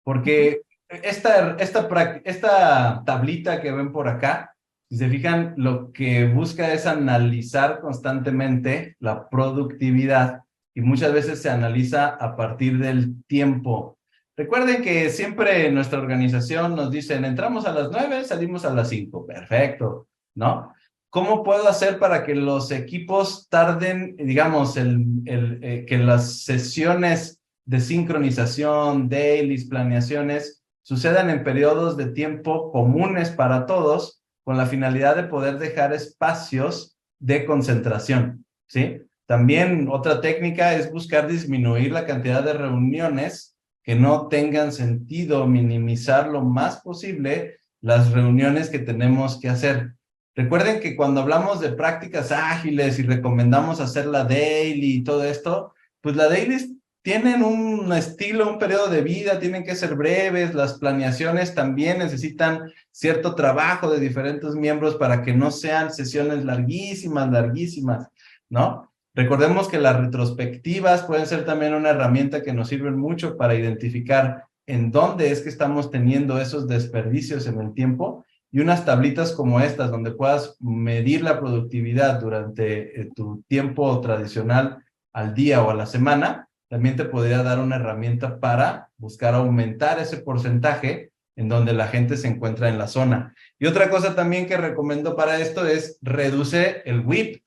porque esta tablita que ven por acá, si se fijan, lo que busca es analizar constantemente la productividad y muchas veces se analiza a partir del tiempo. Recuerden que siempre en nuestra organización nos dicen, entramos a las 9, salimos a las 5. Perfecto, ¿no? ¿Cómo puedo hacer para que los equipos tarden, digamos, que las sesiones de sincronización, dailies, planeaciones, sucedan en periodos de tiempo comunes para todos, con la finalidad de poder dejar espacios de concentración, ¿sí? También otra técnica es buscar disminuir la cantidad de reuniones que no tengan sentido, minimizar lo más posible las reuniones que tenemos que hacer. Recuerden que cuando hablamos de prácticas ágiles y recomendamos hacer la daily y todo esto, pues la daily tienen un estilo, un periodo de vida, tienen que ser breves, las planeaciones también necesitan cierto trabajo de diferentes miembros para que no sean sesiones larguísimas, larguísimas, ¿no? Recordemos que las retrospectivas pueden ser también una herramienta que nos sirven mucho para identificar en dónde es que estamos teniendo esos desperdicios en el tiempo, y unas tablitas como estas donde puedas medir la productividad durante tu tiempo tradicional al día o a la semana, también te podría dar una herramienta para buscar aumentar ese porcentaje en donde la gente se encuentra en la zona. Y otra cosa también que recomiendo para esto es reduce el WIP,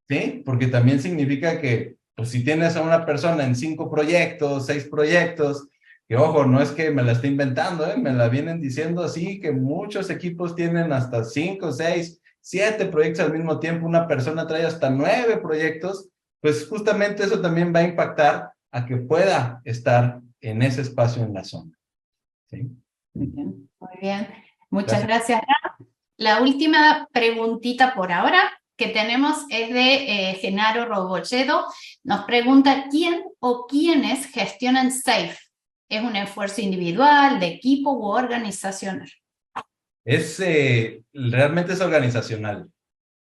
¿sí? Porque también significa que, pues si tienes a una persona en 5 proyectos, 6 proyectos, que ojo, no es que me la esté inventando, me la vienen diciendo así, que muchos equipos tienen hasta 5, 6, 7 proyectos al mismo tiempo, una persona trae hasta 9 proyectos, pues justamente eso también va a impactar a que pueda estar en ese espacio en la zona. ¿Sí? Muy bien, muy bien. Muchas Gracias. gracias, Ra. La última preguntita por ahora que tenemos es de Genaro Robolledo. Nos pregunta, ¿quién o quiénes gestionan SAFE? ¿Es un esfuerzo individual, de equipo u organizacional? Realmente es organizacional.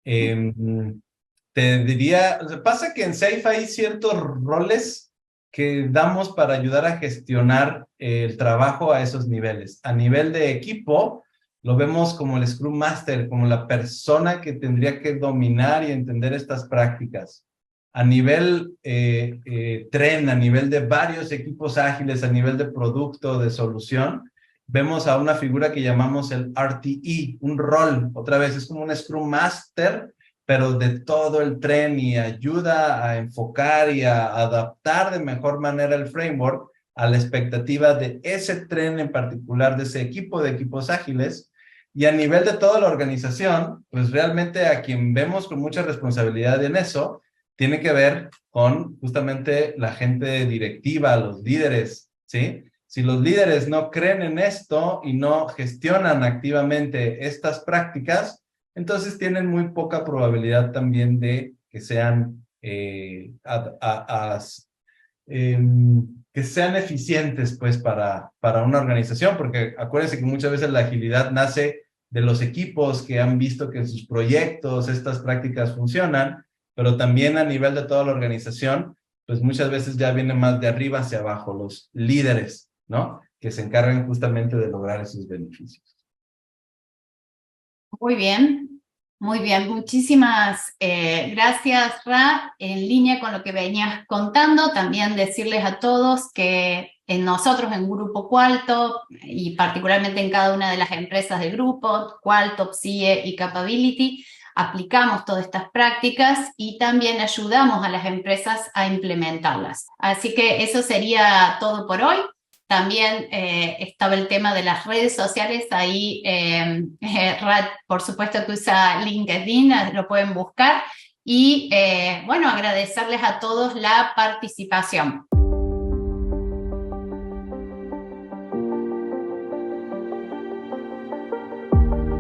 Te diría, o sea, pasa que en SAFE hay ciertos roles que damos para ayudar a gestionar el trabajo a esos niveles. A nivel de equipo, lo vemos como el Scrum Master, como la persona que tendría que dominar y entender estas prácticas. A nivel tren, a nivel de varios equipos ágiles, a nivel de producto, de solución, vemos a una figura que llamamos el RTE, un rol, otra vez, es como un Scrum Master, pero de todo el tren, y ayuda a enfocar y a adaptar de mejor manera el framework a la expectativa de ese tren en particular, de ese equipo de equipos ágiles. Y a nivel de toda la organización, pues realmente a quien vemos con mucha responsabilidad en eso, tiene que ver con justamente la gente directiva, los líderes, ¿sí? Si los líderes no creen en esto y no gestionan activamente estas prácticas, entonces tienen muy poca probabilidad también de que sean, que sean eficientes pues para una organización, porque acuérdense que muchas veces la agilidad nace de los equipos que han visto que en sus proyectos estas prácticas funcionan, pero también a nivel de toda la organización, pues muchas veces ya viene más de arriba hacia abajo, los líderes, ¿no? Que se encargan justamente de lograr esos beneficios. Muy bien, muy bien. Muchísimas gracias, Ra. En línea con lo que venías contando, también decirles a todos que nosotros en Grupo Qualtop, y particularmente en cada una de las empresas del grupo, Qualtop, CIE y Capability, aplicamos todas estas prácticas y también ayudamos a las empresas a implementarlas. Así que eso sería todo por hoy. También estaba el tema de las redes sociales, ahí Rad, por supuesto que usa LinkedIn, lo pueden buscar, y bueno, agradecerles a todos la participación.